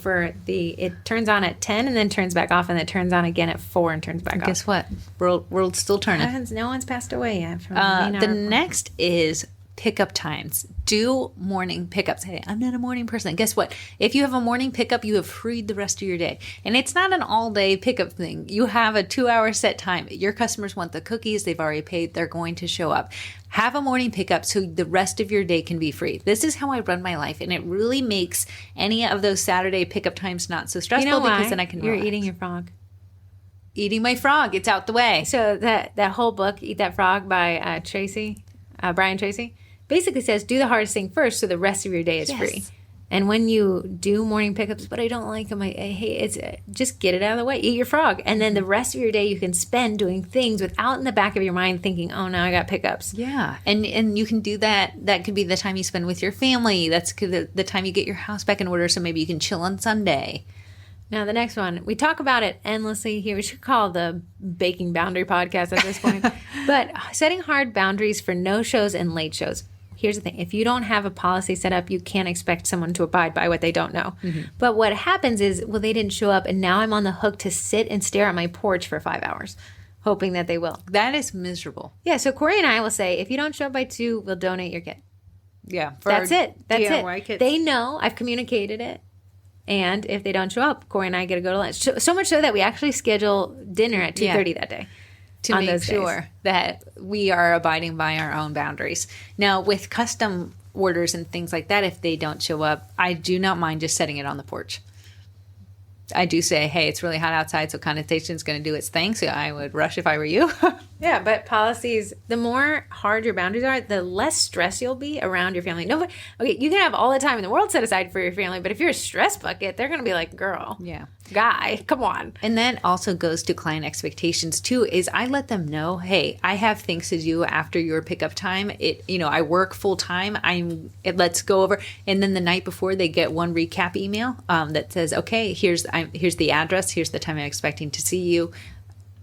it turns on at 10 and then turns back off, and it turns on again at 4 and turns back off. Guess what? World's still turning. No one's passed away yet. The next is pickup times. Do morning pickups. Hey, I'm not a morning person. Guess what? If you have a morning pickup, you have freed the rest of your day. And it's not an all-day pickup thing. You have a 2-hour set time. Your customers want the cookies. They've already paid. They're going to show up. Have a morning pickup so the rest of your day can be free. This is how I run my life, and it really makes any of those Saturday pickup times not so stressful. You know why? Because then I can You're relax. eating your frog. Eating my frog. It's out the way. So that whole book, Eat That Frog by Brian Tracy, basically says do the hardest thing first so the rest of your day is free. And when you do morning pickups, but I don't like them, I hate it's just get it out of the way. Eat your frog. And then the rest of your day you can spend doing things without in the back of your mind thinking, oh, now I got pickups. Yeah. And you can do that. That could be the time you spend with your family. That's the time you get your house back in order so maybe you can chill on Sunday. Now, the next one, we talk about it endlessly here. We should call the Baking Boundary podcast at this point. But setting hard boundaries for no-shows and late shows. Here's the thing. If you don't have a policy set up, you can't expect someone to abide by what they don't know. Mm-hmm. But what happens is, well, they didn't show up, and now I'm on the hook to sit and stare at my porch for 5 hours, hoping that they will. That is miserable. Yeah, so Corey and I will say, if you don't show up by 2, we'll donate your kit. Yeah. That's it. That's DIY it. Kits. They know. I've communicated it. And if they don't show up, Corey and I get to go to lunch. So much so that we actually schedule dinner at 2:30 that day. To make sure that we are abiding by our own boundaries. Now, with custom orders and things like that, if they don't show up, I do not mind just setting it on the porch. I do say, hey, it's really hot outside, so condensation is going to do its thing. So I would rush if I were you. Yeah, but policies, the more hard your boundaries are, the less stress you'll be around your family. No, okay, you can have all the time in the world set aside for your family, but if you're a stress bucket, they're going to be like, girl, guy, come on. And that also goes to client expectations too, is I let them know, hey, I have things to do after your pickup time. I work full time. Let's go over. And then the night before, they get one recap email that says, okay, here's the address. Here's the time I'm expecting to see you.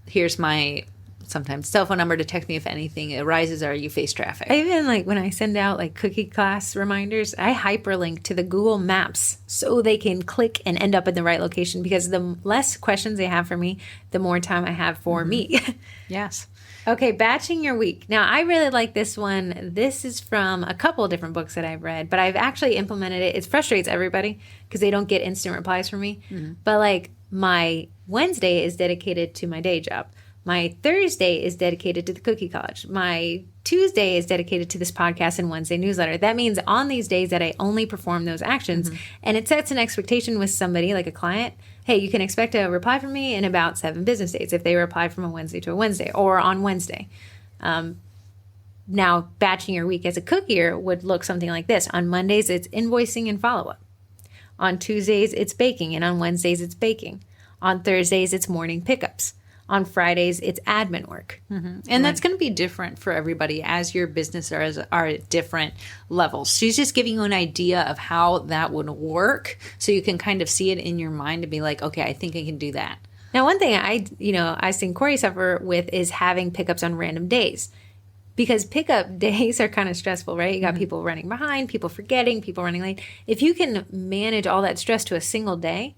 Here's my sometimes cell phone number to text me if anything arises or you face traffic. I even when I send out cookie class reminders, I hyperlink to the Google Maps so they can click and end up in the right location, because the less questions they have for me, the more time I have for me. Yes. Okay, batching your week. Now, I really like this one. This is from a couple of different books that I've read, but I've actually implemented it. It frustrates everybody because they don't get instant replies from me. Mm-hmm. But my Wednesday is dedicated to my day job. My Thursday is dedicated to the Cookie College. My Tuesday is dedicated to this podcast and Wednesday newsletter. That means on these days that I only perform those actions, and it sets an expectation with somebody, like a client. Hey, you can expect a reply from me in about 7 business days if they reply from a Wednesday to a Wednesday or on Wednesday. Now, batching your week as a cookier would look something like this. On Mondays, it's invoicing and follow-up. On Tuesdays, it's baking, and on Wednesdays, it's baking. On Thursdays, it's morning pickups. On Fridays, it's admin work. Mm-hmm. And that's going to be different for everybody as your businesses are at different levels. She's just giving you an idea of how that would work so you can kind of see it in your mind and be like, okay, I think I can do that. Now, one thing I've seen Corey suffer with is having pickups on random days, because pickup days are kind of stressful, right? You got people running behind, people forgetting, people running late. If you can manage all that stress to a single day,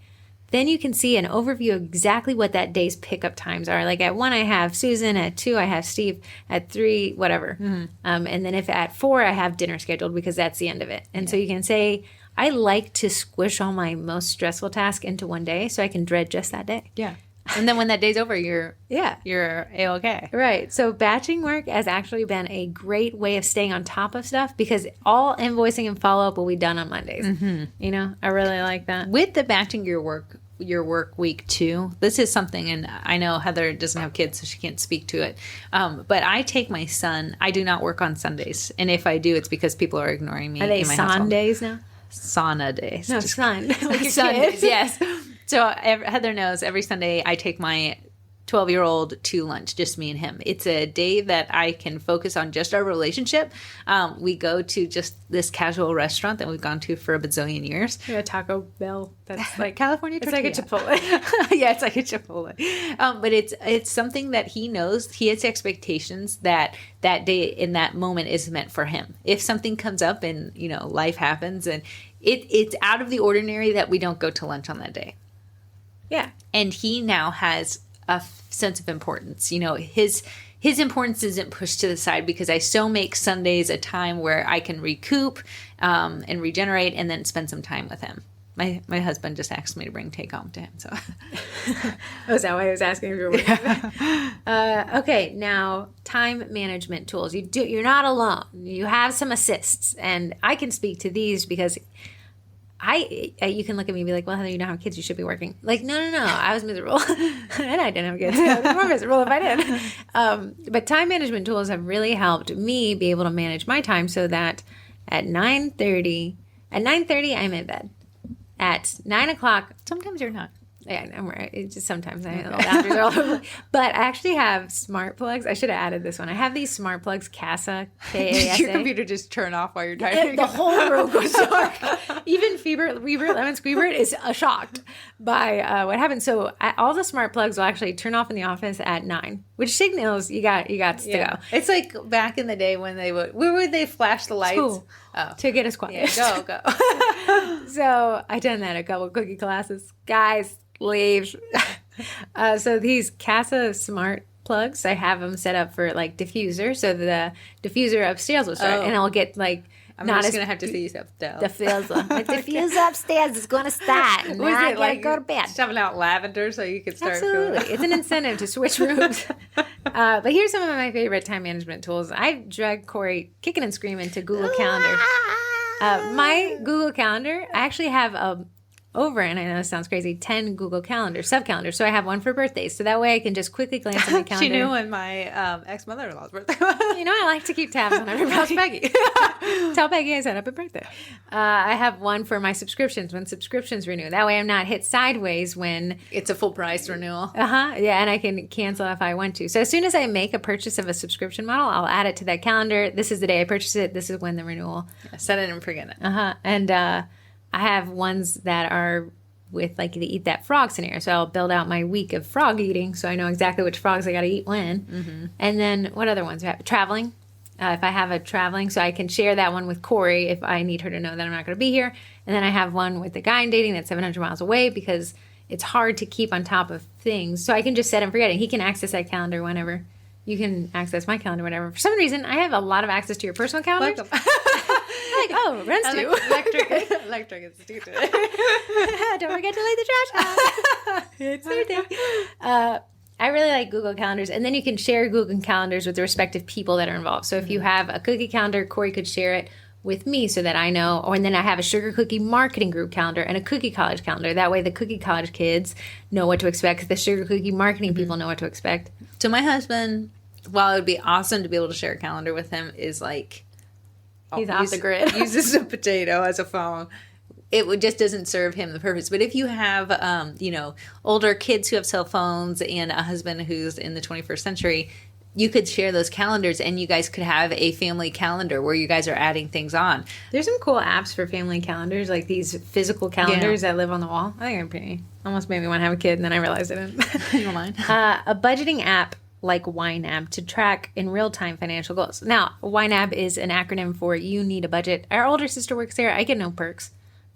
then you can see an overview of exactly what that day's pickup times are. Like at 1, I have Susan. At 2, I have Steve. At 3, whatever. Mm-hmm. And then if at 4, I have dinner scheduled, because that's the end of it. And so you can say, I like to squish all my most stressful tasks into one day so I can dread just that day. Yeah. And then when that day's over, you're A-okay. Right. So batching work has actually been a great way of staying on top of stuff, because all invoicing and follow-up will be done on Mondays. Mm-hmm. I really like that. With the batching your work week too, this is something, and I know Heather doesn't have kids, so she can't speak to it. But I take my son. I do not work on Sundays. And if I do, it's because people are ignoring me. Are they Sundays now? Sauna days. No, sun. Like your Sundays, kids. yes. So Heather knows every Sunday I take my 12-year-old to lunch, just me and him. It's a day that I can focus on just our relationship. We go to just this casual restaurant that we've gone to for a bazillion years. Yeah, Taco Bell. That's like California. It's like a Chipotle. Yeah, it's like a Chipotle. But it's something that he knows. He has expectations that day in that moment is meant for him. If something comes up and life happens, and it's out of the ordinary that we don't go to lunch on that day. Yeah. And he now has a sense of importance. His importance isn't pushed to the side, because I so make Sundays a time where I can recoup and regenerate and then spend some time with him. My husband just asked me to bring take home to him. So oh, is that why I was asking if you were working? Okay, now time management tools. You're not alone. You have some assists, and I can speak to these because you can look at me and be like, well, Heather, you don't have kids, you should be working. Like, no, I was miserable. And I didn't have kids. I was more miserable if I did. But time management tools have really helped me be able to manage my time so that at 9:30, I'm in bed. At 9 o'clock, sometimes you're not. Yeah, I'm right. It's just sometimes the boundaries are all over. But I actually have smart plugs. I should have added this one. I have these smart plugs, Casa, K-A-S-A. Did your computer just turn off while you're typing? The whole room goes dark. Even Lemon Squeebert is shocked by what happened. So all the smart plugs will actually turn off in the office at 9, which signals you got to go. It's like back in the day when where would they flash the lights? School. Oh. To get us quiet. Yeah, go. So I done that a couple of cookie classes. Guys, leave. So these Casa smart plugs, I have them set up for like diffuser. So the diffuser upstairs will start, and I'll get like. I'm not just going to have to see you upstairs. Diffuser. The diffuser upstairs is going to start. And now I got to go to bed. Shoving out lavender so you can start. Absolutely. It's an incentive to switch rooms. But here's some of my favorite time management tools. I dragged Corey kicking and screaming to Google Calendar. My Google Calendar, I actually have over, and I know this sounds crazy, 10 Google Calendar, sub-calendars. So I have one for birthdays. So that way I can just quickly glance at my calendar. She knew when my ex-mother-in-law's birthday was. You know, I like to keep tabs on everybody. Peggy. Tell Peggy I said happy birthday. I have one for my subscriptions when subscriptions renew. That way I'm not hit sideways when it's a full price renewal. Yeah, and I can cancel if I want to. So as soon as I make a purchase of a subscription model, I'll add it to that calendar. This is the day I purchased it. This is when the renewal. Yeah, set it and forget it. And I have ones that are with like the eat that frog scenario. So I'll build out my week of frog eating so I know exactly which frogs I got to eat when. Mm-hmm. And then what other ones? Traveling. If I have a traveling, so I can share that one with Corey if I need her to know that I'm not going to be here. And then I have one with the guy I'm dating that's 700 miles away because it's hard to keep on top of things. So I can just set and forget it. He can access that calendar whenever. You can access my calendar whenever. For some reason, I have a lot of access to your personal calendar. Welcome. Like, oh, Ren's too. Electric Institute today. Don't forget to leave the trash out. It's their day. I really like Google Calendars. And then you can share Google Calendars with the respective people that are involved. So if you have a cookie calendar, Corey could share it with me so that I know. Or and then I have a sugar cookie marketing group calendar and a cookie college calendar. That way the cookie college kids know what to expect. The sugar cookie marketing people know what to expect. So my husband, while it would be awesome to be able to share a calendar with him, is like... He's off the grid. Uses a potato as a phone. It just doesn't serve him the purpose. But if you have, older kids who have cell phones and a husband who's in the 21st century, you could share those calendars and you guys could have a family calendar where you guys are adding things on. There's some cool apps for family calendars, like these physical calendars that live on the wall. I think they're pretty. Almost made me want to have a kid, and then I realized I didn't. You don't mind? A budgeting app like YNAB to track in real-time financial goals. Now, YNAB is an acronym for You Need a Budget. Our older sister works there. I get no perks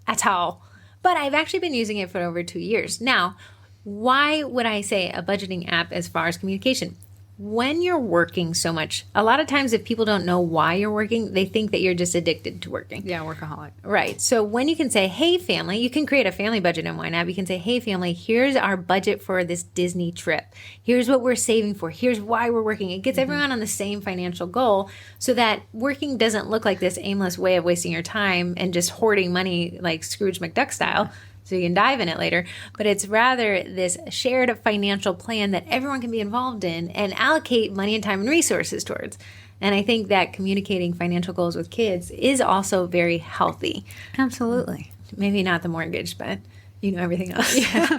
at all. But I've actually been using it for over 2 years. Now, why would I say a budgeting app as far as communication? When you're working so much, a lot of times if people don't know why you're working, they think that you're just addicted to working. Yeah, workaholic. Right. So when you can say, hey, family, you can create a family budget in YNAB. You can say, hey, family, here's our budget for this Disney trip. Here's what we're saving for. Here's why we're working. It gets everyone on the same financial goal so that working doesn't look like this aimless way of wasting your time and just hoarding money like Scrooge McDuck style. So you can dive in it later. But it's rather this shared financial plan that everyone can be involved in and allocate money and time and resources towards. And I think that communicating financial goals with kids is also very healthy. Absolutely. Maybe not the mortgage, but you know everything else. Yeah.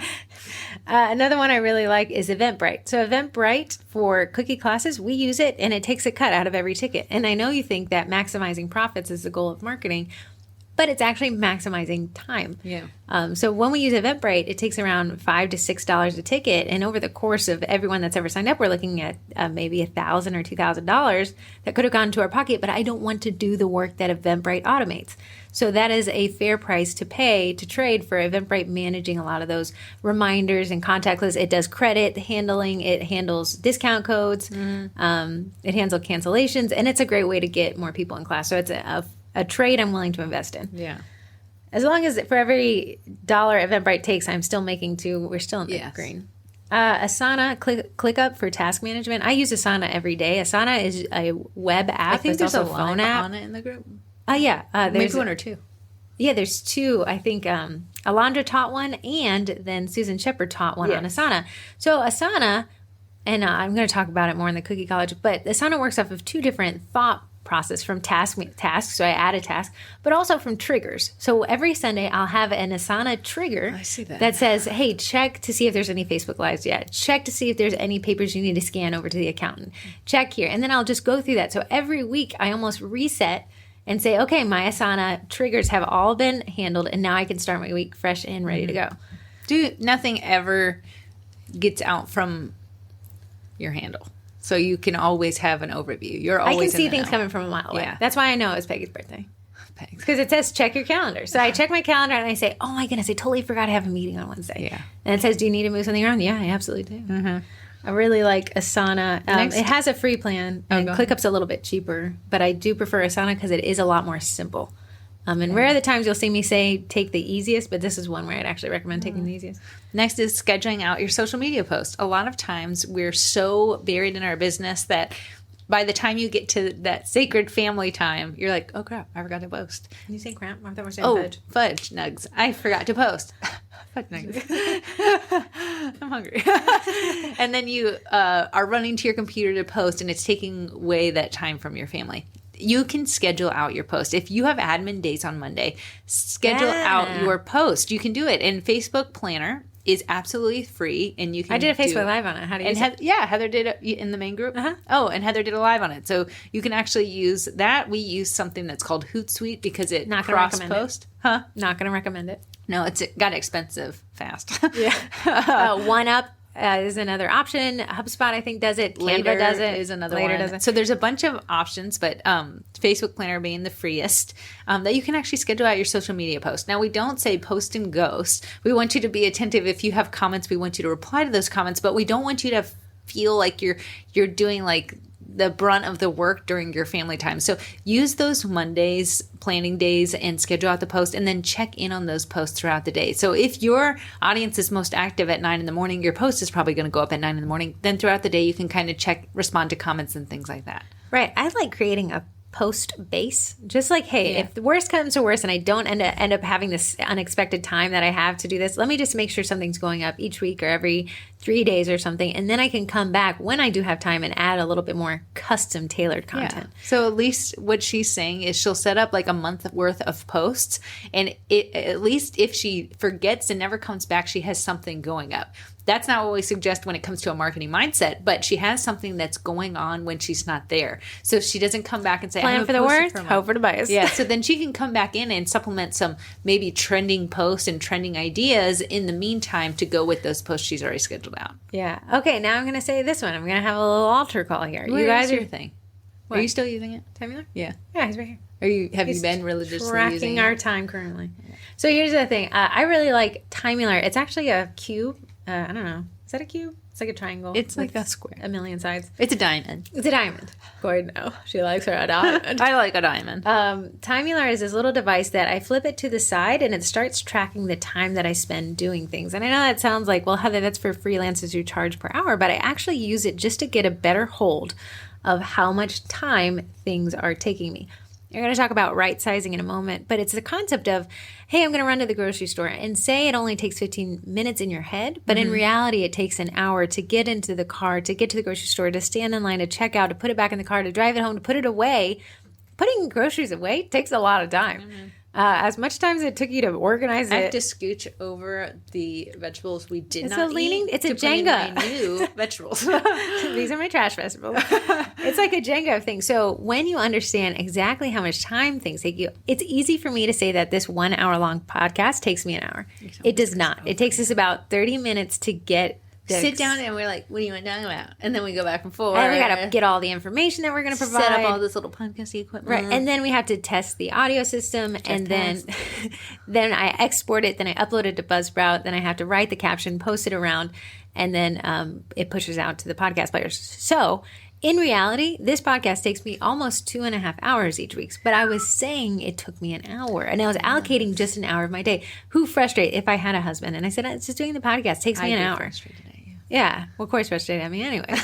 Another one I really like is Eventbrite. So Eventbrite for cookie classes, we use it and it takes a cut out of every ticket. And I know you think that maximizing profits is the goal of marketing, but it's actually maximizing time. Yeah. So when we use Eventbrite, it takes around $5 to $6 a ticket, and over the course of everyone that's ever signed up, we're looking at maybe $1,000 or $2,000 that could have gone to our pocket. But I don't want to do the work that Eventbrite automates. So that is a fair price to pay to trade for Eventbrite managing a lot of those reminders and contact lists. It does credit handling. It handles discount codes. It handles cancellations, and it's a great way to get more people in class. So it's a trade I'm willing to invest in. Yeah. As long as for every dollar Eventbrite takes, I'm still making two. We're still in the green. Asana, ClickUp for task management. I use Asana every day. Asana is a web app. I think there's also a phone app on it in the group. Yeah. Maybe There's one or two. Yeah, there's two. I think Alondra taught one, and then Susan Shepard taught one on Asana. So Asana, and I'm going to talk about it more in the Cookie College, but Asana works off of two different thought process from tasks, so I add a task, but also from triggers. So every Sunday I'll have an Asana trigger I see that says, hey, check to see if there's any Facebook Lives yet. Check to see if there's any papers you need to scan over to the accountant. Check here. And then I'll just go through that. So every week I almost reset and say, okay, my Asana triggers have all been handled, and now I can start my week fresh and ready to go. Nothing ever gets out from your handle. So you can always have an overview. You're always I can see things coming from a mile away. Yeah. That's why I know it was Peggy's birthday. Because it says check your calendar. So I check my calendar and I say, oh my goodness, I totally forgot to have a meeting on Wednesday. Yeah. And it says, do you need to move something around? Yeah, I absolutely do. Mm-hmm. I really like Asana. It has a free plan, and ClickUp's a little bit cheaper, but I do prefer Asana because it is a lot more simple. And rare are the times you'll see me say take the easiest, but this is one where I'd actually recommend taking the easiest. Next is scheduling out your social media posts. A lot of times we're so buried in our business that by the time you get to that sacred family time, you're like, oh crap, I forgot to post. Can you say crap? I thought we were saying fudge. Fudge nugs. I forgot to post. Fudge nugs. I'm hungry. And then you are running to your computer to post, and it's taking away that time from your family. You can schedule out your post. If you have admin days on Monday, schedule out your post. You can do it. And Facebook Planner is absolutely free, and you can. I did a Facebook Live on it. How do you use it? Yeah, Heather did it in the main group. Oh, and Heather did a live on it, so you can actually use that. We use something that's called Hootsuite because it cross post. Huh? Not going to recommend it. No, it got expensive fast. Yeah. One Up is another option. HubSpot, I think, does it. Canva does it. Is another one. Does it. So there's a bunch of options, but Facebook Planner being the freest, that you can actually schedule out your social media posts. Now, we don't say post and ghost. We want you to be attentive. If you have comments, we want you to reply to those comments, but we don't want you to feel like you're doing like the brunt of the work during your family time. So use those Mondays, planning days, and schedule out the post, and then check in on those posts throughout the day. So if your audience is most active at 9 a.m, your post is probably going to go up at 9 a.m. Then throughout the day, you can kind of respond to comments and things like that. Right. I like creating a post base, just like, hey, if the worst comes to worst and I don't end up having this unexpected time that I have to do this, let me just make sure something's going up each week or every 3 days or something, and then I can come back when I do have time and add a little bit more custom tailored content. So at least what she's saying is she'll set up like a month worth of posts, and at least if she forgets and never comes back, she has something going up. That's not what we suggest when it comes to a marketing mindset, but she has something that's going on when she's not there. So she doesn't come back and say, plan for the worst, hope for the best. Yeah, so then she can come back in and supplement some maybe trending posts and trending ideas in the meantime to go with those posts she's already scheduled out. Yeah. Okay, now I'm going to say this one. I'm going to have a little altar call here. You guys are your thing. What? Are you still using it? Timular? Yeah. Yeah, he's right here. Have you been religiously tracking using our it? time currently? Yeah. So here's the thing. I really like Timular. It's actually a cube. I don't know. Is that a cube? It's like a triangle. It's like a square. A million sides. It's a diamond. It's a diamond. Gordon, no. She likes her a diamond. I like a diamond. Timular is this little device that I flip it to the side and it starts tracking the time that I spend doing things. And I know that sounds like, well, Heather, that's for freelancers who charge per hour, but I actually use it just to get a better hold of how much time things are taking me. You're going to talk about right sizing in a moment, but it's the concept of, hey, I'm going to run to the grocery store and say it only takes 15 minutes in your head, but in reality, it takes an hour to get into the car, to get to the grocery store, to stand in line, to check out, to put it back in the car, to drive it home, to put it away. Putting groceries away takes a lot of time. As much time as it took you to organize it. I have to scooch over the vegetables we did not eat. It's a Jenga. My new vegetables. These are my trash vegetables. It's like a Jenga thing. So when you understand exactly how much time things take you, it's easy for me to say that this 1 hour long podcast takes me an hour. It does not. It takes us about 30 minutes to get sit down and we're like, what do you want to talk about? And then we go back and forth. And we got to get all the information that we're going to provide. Set up all this little podcasting equipment. Right. And then we have to test the audio system. And then I export it. Then I upload it to Buzzsprout. Then I have to write the caption, post it around. And then it pushes out to the podcast players. So in reality, this podcast takes me almost 2.5 hours each week. But I was saying it took me an hour. And I was allocating just an hour of my day. Who frustrated if I had a husband? And I said, it's just doing the podcast. Takes me an hour. Yeah. Well, Corey's frustrated at me anyway.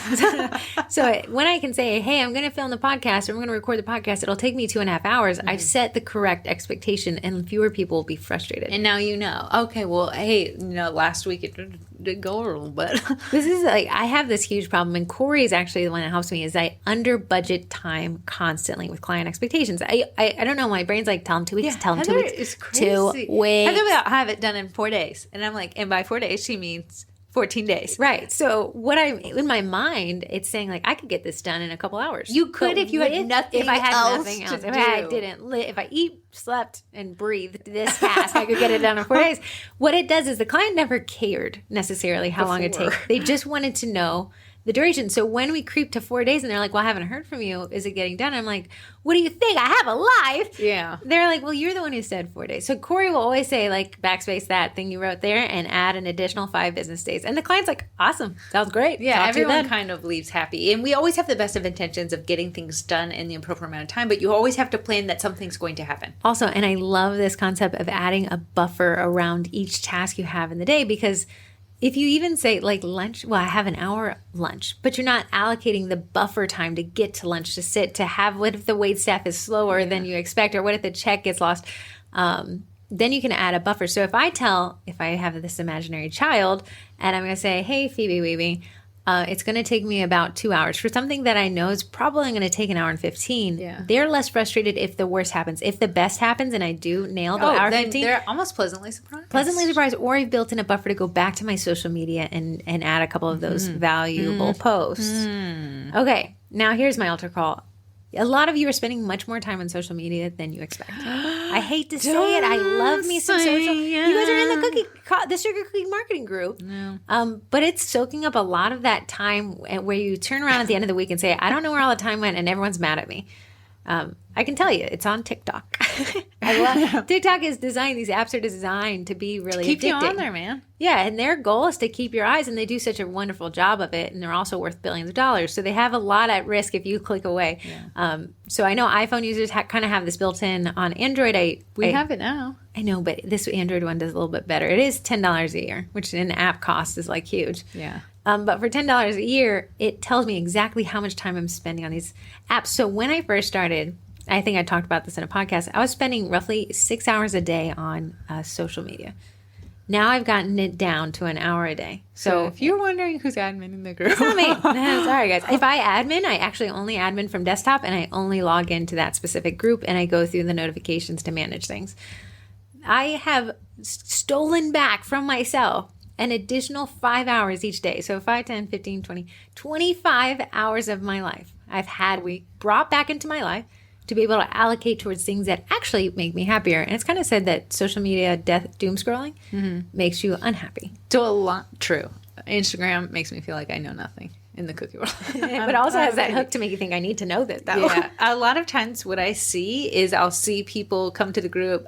So when I can say, hey, I'm going to film the podcast or I'm going to record the podcast, it'll take me 2.5 hours. I've set the correct expectation and fewer people will be frustrated. And now you know. Okay, well, hey, last week it did go a little bit. This is like, I have this huge problem, and Corey is actually the one that helps me, is I under budget time constantly with client expectations. I don't know. My brain's like, tell them 2 weeks, tell them 2 weeks. It's crazy. 2 weeks. Heather will have it done in 4 days. And I'm like, and by 4 days, she means 14 days. Right. So in my mind, it's saying like, I could get this done in a couple hours. You could if you had nothing else to do. If I eat, slept, and breathed this task, I could get it done in 4 days. What it does is the client never cared necessarily how long it takes. They just wanted to know the duration. So when we creep to 4 days and they're like, well, I haven't heard from you. Is it getting done? I'm like, what do you think? I have a life. Yeah. They're like, well, you're the one who said 4 days. So Corey will always say like, backspace that thing you wrote there and add an additional 5 business days. And the client's like, awesome. Sounds great. Yeah. Everyone kind of leaves happy. And we always have the best of intentions of getting things done in the appropriate amount of time, but you always have to plan that something's going to happen. Also, and I love this concept of adding a buffer around each task you have in the day, because if you even say like lunch, well, I have an hour lunch, but you're not allocating the buffer time to get to lunch, to sit, to have, what if the wait staff is slower than you expect, or what if the check gets lost? Then you can add a buffer. So if I have this imaginary child and I'm going to say, hey, Phoebe Weeby, it's going to take me about 2 hours for something that I know is probably going to take an hour and 15. Yeah. They're less frustrated if the worst happens. If the best happens and I do nail the hour 15. They're almost pleasantly surprised. Or I've built in a buffer to go back to my social media and add a couple of those valuable posts. Okay, now here's my altar call. A lot of you are spending much more time on social media than you expect. I hate to say it. I love me some social. You guys are in the sugar cookie marketing group. No. But it's soaking up a lot of that time where you turn around at the end of the week and say, I don't know where all the time went, and everyone's mad at me. I can tell you, it's on TikTok. TikTok is designed, these apps are designed to be really keep addicting. you on there, man. Yeah, and their goal is to keep your eyes, and they do such a wonderful job of it, and they're also worth billions of dollars. So they have a lot at risk if you click away. Yeah. So I know iPhone users kind of have this built in. On Android, we have it now. I know, but this Android one does a little bit better. It is $10 a year, which in app cost is like huge. Yeah. But for $10 a year, it tells me exactly how much time I'm spending on these apps. So when I first started, I think I talked about this in a podcast, I was spending roughly 6 hours a day on social media. Now I've gotten it down to an hour a day. So if you're wondering who's admin in the group. It's not me. No, sorry, guys. If I admin, I actually only admin from desktop, and I only log into that specific group, and I go through the notifications to manage things. I have stolen back from myself an additional 5 hours each day. So 5, 10, 15, 20, 25 hours of my life I've had brought back into my life to be able to allocate towards things that actually make me happier. And it's kind of said that social media doom scrolling makes you unhappy. So a lot true. Instagram makes me feel like I know nothing in the cookie world. But also has that hook to make you think I need to know this, though. Yeah. A lot of times what I see is I'll see people come to the group,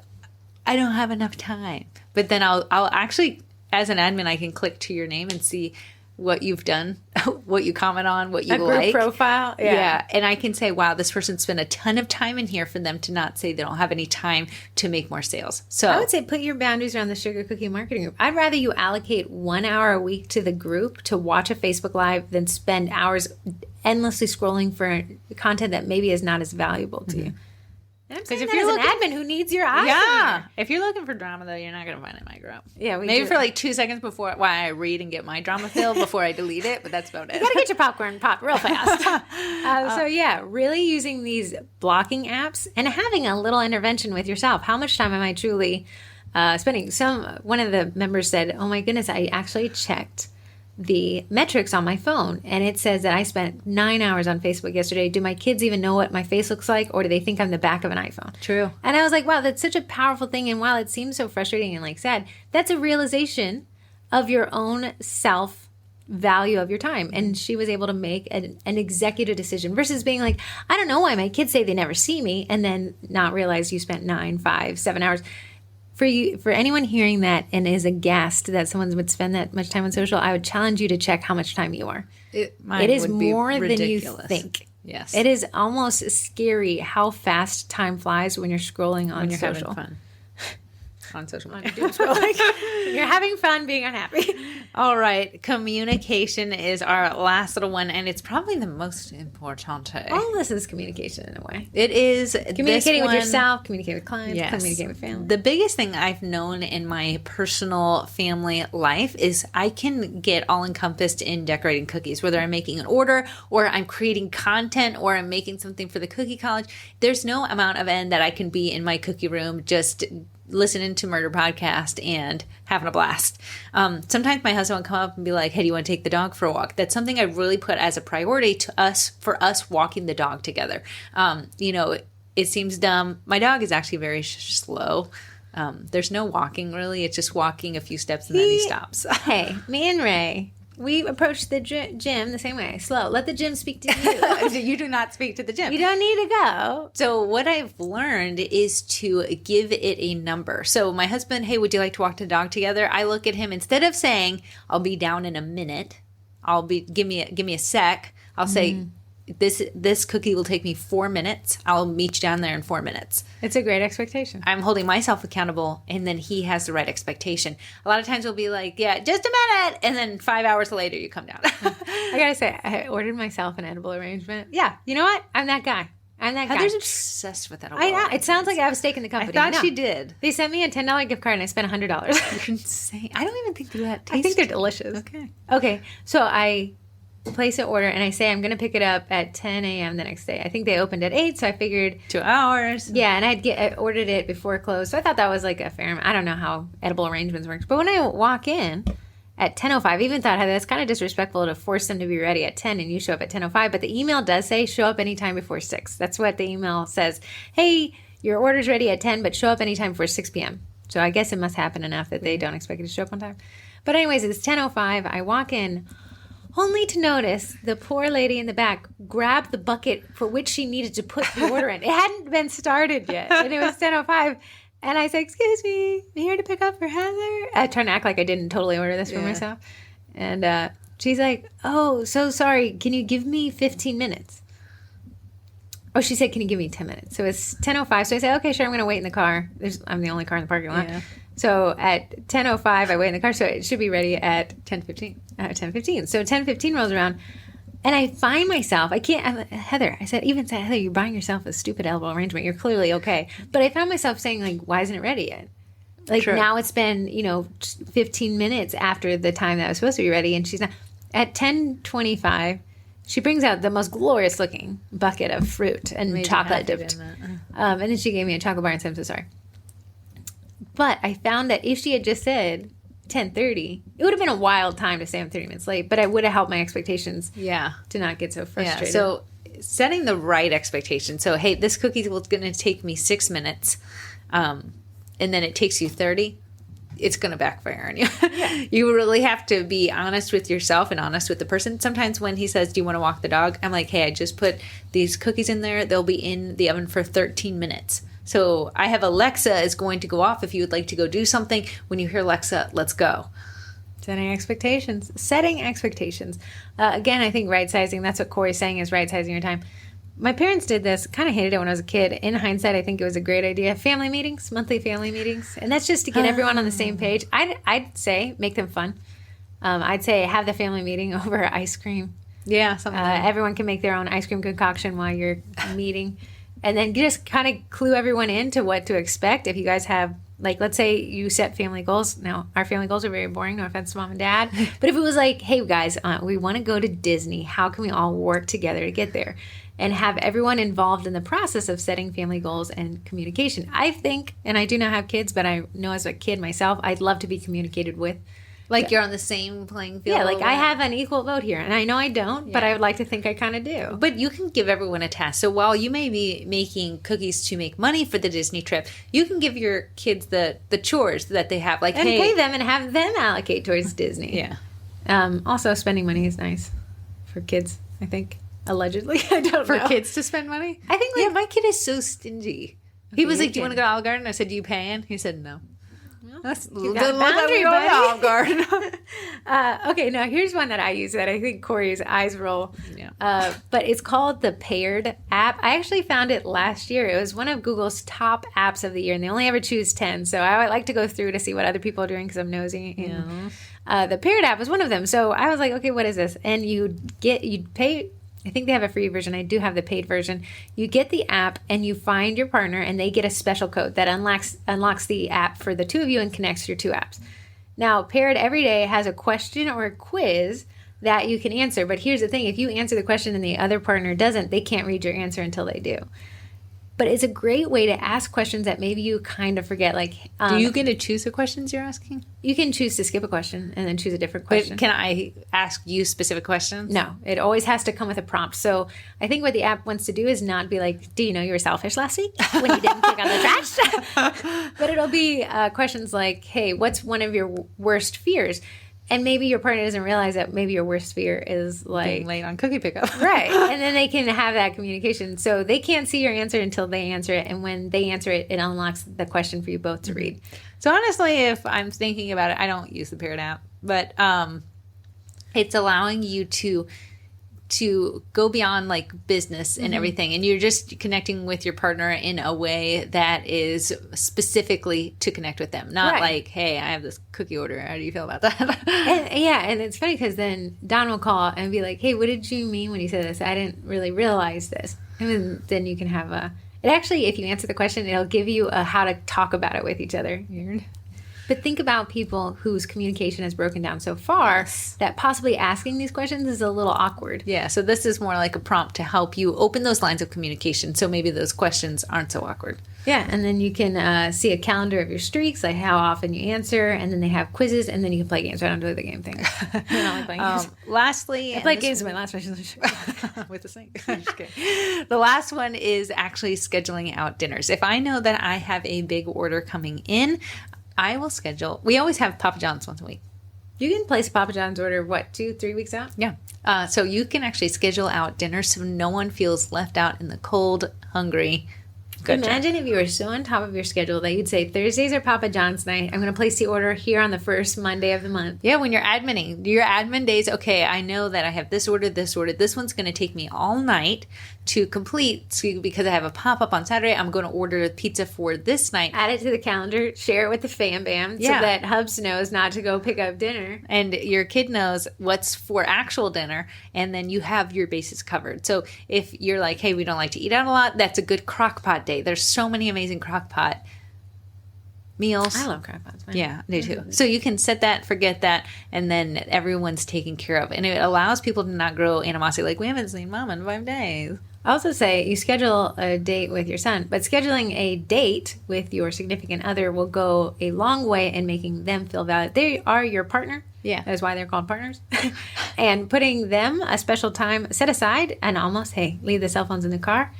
I don't have enough time. But then I'll actually, as an admin, I can click to your name and see what you've done, what you comment on, what you like. A group profile. Yeah. And I can say, wow, this person spent a ton of time in here for them to not say they don't have any time to make more sales. So I would say put your boundaries around the sugar cookie marketing group. I'd rather you allocate 1 hour a week to the group to watch a Facebook Live than spend hours endlessly scrolling for content that maybe is not as valuable to you. Because if you're an admin who needs your eyes. Yeah. If you're looking for drama, though, you're not going to find it in my group. Yeah. Maybe for like 2 seconds before I read and get my drama filled before I delete it, but that's about it. You got to get your popcorn pop real fast. So yeah, really using these blocking apps and having a little intervention with yourself. How much time am I truly spending? One of the members said, oh my goodness, I actually checked the metrics on my phone, and it says that I spent 9 hours on Facebook yesterday. Do my kids even know what my face looks like, or do they think I'm the back of an iPhone? True. And I was like, wow, that's such a powerful thing. And while it seems so frustrating and like sad, that's a realization of your own self value of your time. And she was able to make an executive decision versus being like, I don't know why my kids say they never see me, and then not realize you spent 9, 5, 7 hours. For anyone hearing that and is aghast that someone would spend that much time on social, I would challenge you to check how much time you are. It is more than you think. Yes. It is almost scary how fast time flies when you're scrolling on social. Having fun. On social media. You're having fun being unhappy. All right. Communication is our last little one, and it's probably the most important. All this is communication in a way. It is. Communicating with yourself, communicating with clients, communicating with family. The biggest thing I've known in my personal family life is I can get all encompassed in decorating cookies, whether I'm making an order or I'm creating content or I'm making something for the cookie college. There's no amount of end that I can be in my cookie room just listening to Murder Podcast and having a blast. Sometimes my husband would come up and be like, hey, do you want to take the dog for a walk? That's something I really put as a priority for us walking the dog together. It seems dumb. My dog is actually very slow. There's no walking really. It's just walking a few steps and then he stops. Hey, me and Ray, we approach the gym the same way. Slow. Let the gym speak to you. You do not speak to the gym. You don't need to go. So what I've learned is to give it a number. So my husband, hey, would you like to walk the dog together? I look at him, instead of saying, I'll be down in a minute, give me a sec. I'll say, this cookie will take me 4 minutes. I'll meet you down there in 4 minutes. It's a great expectation. I'm holding myself accountable, and then he has the right expectation. A lot of times we'll be like, yeah, just a minute, and then 5 hours later you come down. I gotta say, I ordered myself an edible arrangement. Yeah, you know what? I'm that guy. Heather's obsessed with edible I know. It sounds like I have a stake in the company. I thought she did. They sent me a $10 gift card and I spent $100. You're insane. I don't even think they're that tasty. I think they're delicious. Okay. So I place an order and I say I'm going to pick it up at 10 a.m. the next day. I think they opened at 8, so I figured 2 hours. Yeah, and I ordered it before it closed, so I thought that was like a fair amount. I don't know how edible arrangements work, but when I walk in at 10:05, I even thought, hey, that's kind of disrespectful to force them to be ready at 10 and you show up at 10:05. But the email does say show up anytime before 6. That's what the email says. Hey, your order's ready at 10, but show up anytime before 6 p.m. So I guess it must happen enough that they don't expect you to show up on time. But anyways, it's 10:05. I walk in only to notice the poor lady in the back grabbed the bucket for which she needed to put the order in. It hadn't been started yet, and it was 10:05. And I said, excuse me, I'm here to pick up for Heather. I trying to act like I didn't totally order this for myself. And she's like, oh, so sorry. Can you give me 15 minutes? Oh, she said, can you give me 10 minutes? So it's 10:05. So I said, okay, sure, I'm going to wait in the car. I'm the only car in the parking lot. Yeah. So at 10:05, I wait in the car. So it should be ready at 10:15. 10:15. So 10:15 rolls around. And I find myself, Heather, Heather, you're buying yourself a stupid edible arrangement. You're clearly okay. But I found myself saying, like, why isn't it ready yet? Like, True. Now it's been, 15 minutes after the time that I was supposed to be ready, and she's not. At 10:25, she brings out the most glorious looking bucket of fruit and chocolate dipped. And then she gave me a chocolate bar and said, I'm so sorry. But I found that if she had just said 10:30, it would have been a wild time to say I'm 30 minutes late, but I would have helped my expectations to not get so frustrated. Yeah, so setting the right expectation. So, hey, this cookie was going to take me 6 minutes, and then it takes you 30. It's going to backfire on you. Yeah. You really have to be honest with yourself and honest with the person. Sometimes when he says, do you want to walk the dog? I'm like, hey, I just put these cookies in there. They'll be in the oven for 13 minutes. So I have Alexa is going to go off if you would like to go do something. When you hear Alexa, let's go. Setting expectations. Again, I think right-sizing, that's what Corey's saying is right-sizing your time. My parents did this, kind of hated it when I was a kid. In hindsight, I think it was a great idea. Family meetings, monthly family meetings. And that's just to get everyone on the same page. I'd say make them fun. I'd say have the family meeting over ice cream. Yeah, something like that. Everyone can make their own ice cream concoction while you're meeting. And then just kind of clue everyone into what to expect. If you guys have, like, let's say you set family goals. Now, our family goals are very boring. No offense to mom and dad. But if it was like, hey, guys, we want to go to Disney. How can we all work together to get there? And have everyone involved in the process of setting family goals and communication. I think, and I do not have kids, but I know as a kid myself, I'd love to be communicated with. Like you're on the same playing field. Yeah, like I have an equal vote here. And I know I don't, but I would like to think I kind of do. But you can give everyone a task. So while you may be making cookies to make money for the Disney trip, you can give your kids the chores that they have. Like, and pay them and have them allocate towards Disney. Yeah. Also, spending money is nice for kids, I think. Allegedly. I don't know. For kids to spend money? I think, like, my kid is so stingy. He was like, do you want to go to Olive Garden? I said, do you paying? He said, no. That's a little boundary, buddy. Olive Garden. Okay, now here's one that I use that I think Corey's eyes roll. Yeah. But it's called the Paired app. I actually found it last year. It was one of Google's top apps of the year, and they only ever choose 10. So I like to go through to see what other people are doing because I'm nosy. And, the Paired app was one of them. So I was like, okay, what is this? And you'd pay. I think they have a free version. I do have the paid version. You get the app and you find your partner and they get a special code that unlocks the app for the two of you and connects your two apps. Now, Paired every day has a question or a quiz that you can answer. But here's the thing. If you answer the question and the other partner doesn't, they can't read your answer until they do. But it's a great way to ask questions that maybe you kind of forget. Like, do you get to choose the questions you're asking? You can choose to skip a question and then choose a different question. But can I ask you specific questions? No, it always has to come with a prompt. So I think what the app wants to do is not be like, do you know you were selfish last week when you didn't pick on the trash? But it'll be questions like, hey, what's one of your worst fears? And maybe your partner doesn't realize that maybe your worst fear is like being late on cookie pickup. Right. And then they can have that communication. So they can't see your answer until they answer it. And when they answer it, it unlocks the question for you both to read. So honestly, if I'm thinking about it, I don't use the Paired app, but it's allowing you to to go beyond like business and everything, and you're just connecting with your partner in a way that is specifically to connect with them, not like, hey, I have this cookie order, how do you feel about that? And it's funny because then Don will call and be like, hey, what did you mean when you said this? I didn't really realize this. And then you can have it actually, if you answer the question, it'll give you how to talk about it with each other. Weird. But think about people whose communication has broken down so far that possibly asking these questions is a little awkward. Yeah, so this is more like a prompt to help you open those lines of communication so maybe those questions aren't so awkward. Yeah, and then you can see a calendar of your streaks, like how often you answer, and then they have quizzes, and then you can play games. I don't do the game thing. I don't like playing games. Lastly... I played games in my last relationship. With the snake. Just kidding. The last one is actually scheduling out dinners. If I know that I have a big order coming in, I will schedule. We always have Papa John's once a week. You can place Papa John's order, 2-3 weeks out? Yeah. So you can actually schedule out dinner so no one feels left out in the cold, hungry. Imagine if you were so on top of your schedule that you'd say, Thursdays are Papa John's night. I'm going to place the order here on the first Monday of the month. Yeah, when you're adminning. Your admin days, okay, I know that I have this order, this order. This one's going to take me all night to complete because I have a pop-up on Saturday. I'm going to order pizza for this night. Add it to the calendar. Share it with the fam bam so that Hubs knows not to go pick up dinner. And your kid knows what's for actual dinner, and then you have your bases covered. So if you're like, hey, we don't like to eat out a lot, that's a good crock pot day. There's so many amazing crock pot meals. I love crock pots. Yeah, I do too. So you can set that, forget that, and then everyone's taken care of. And it allows people to not grow animosity like, we haven't seen mom in 5 days. I also say you schedule a date with your son, but scheduling a date with your significant other will go a long way in making them feel valued. They are your partner. Yeah. That's why they're called partners. And putting them a special time set aside and almost, hey, leave the cell phones in the car.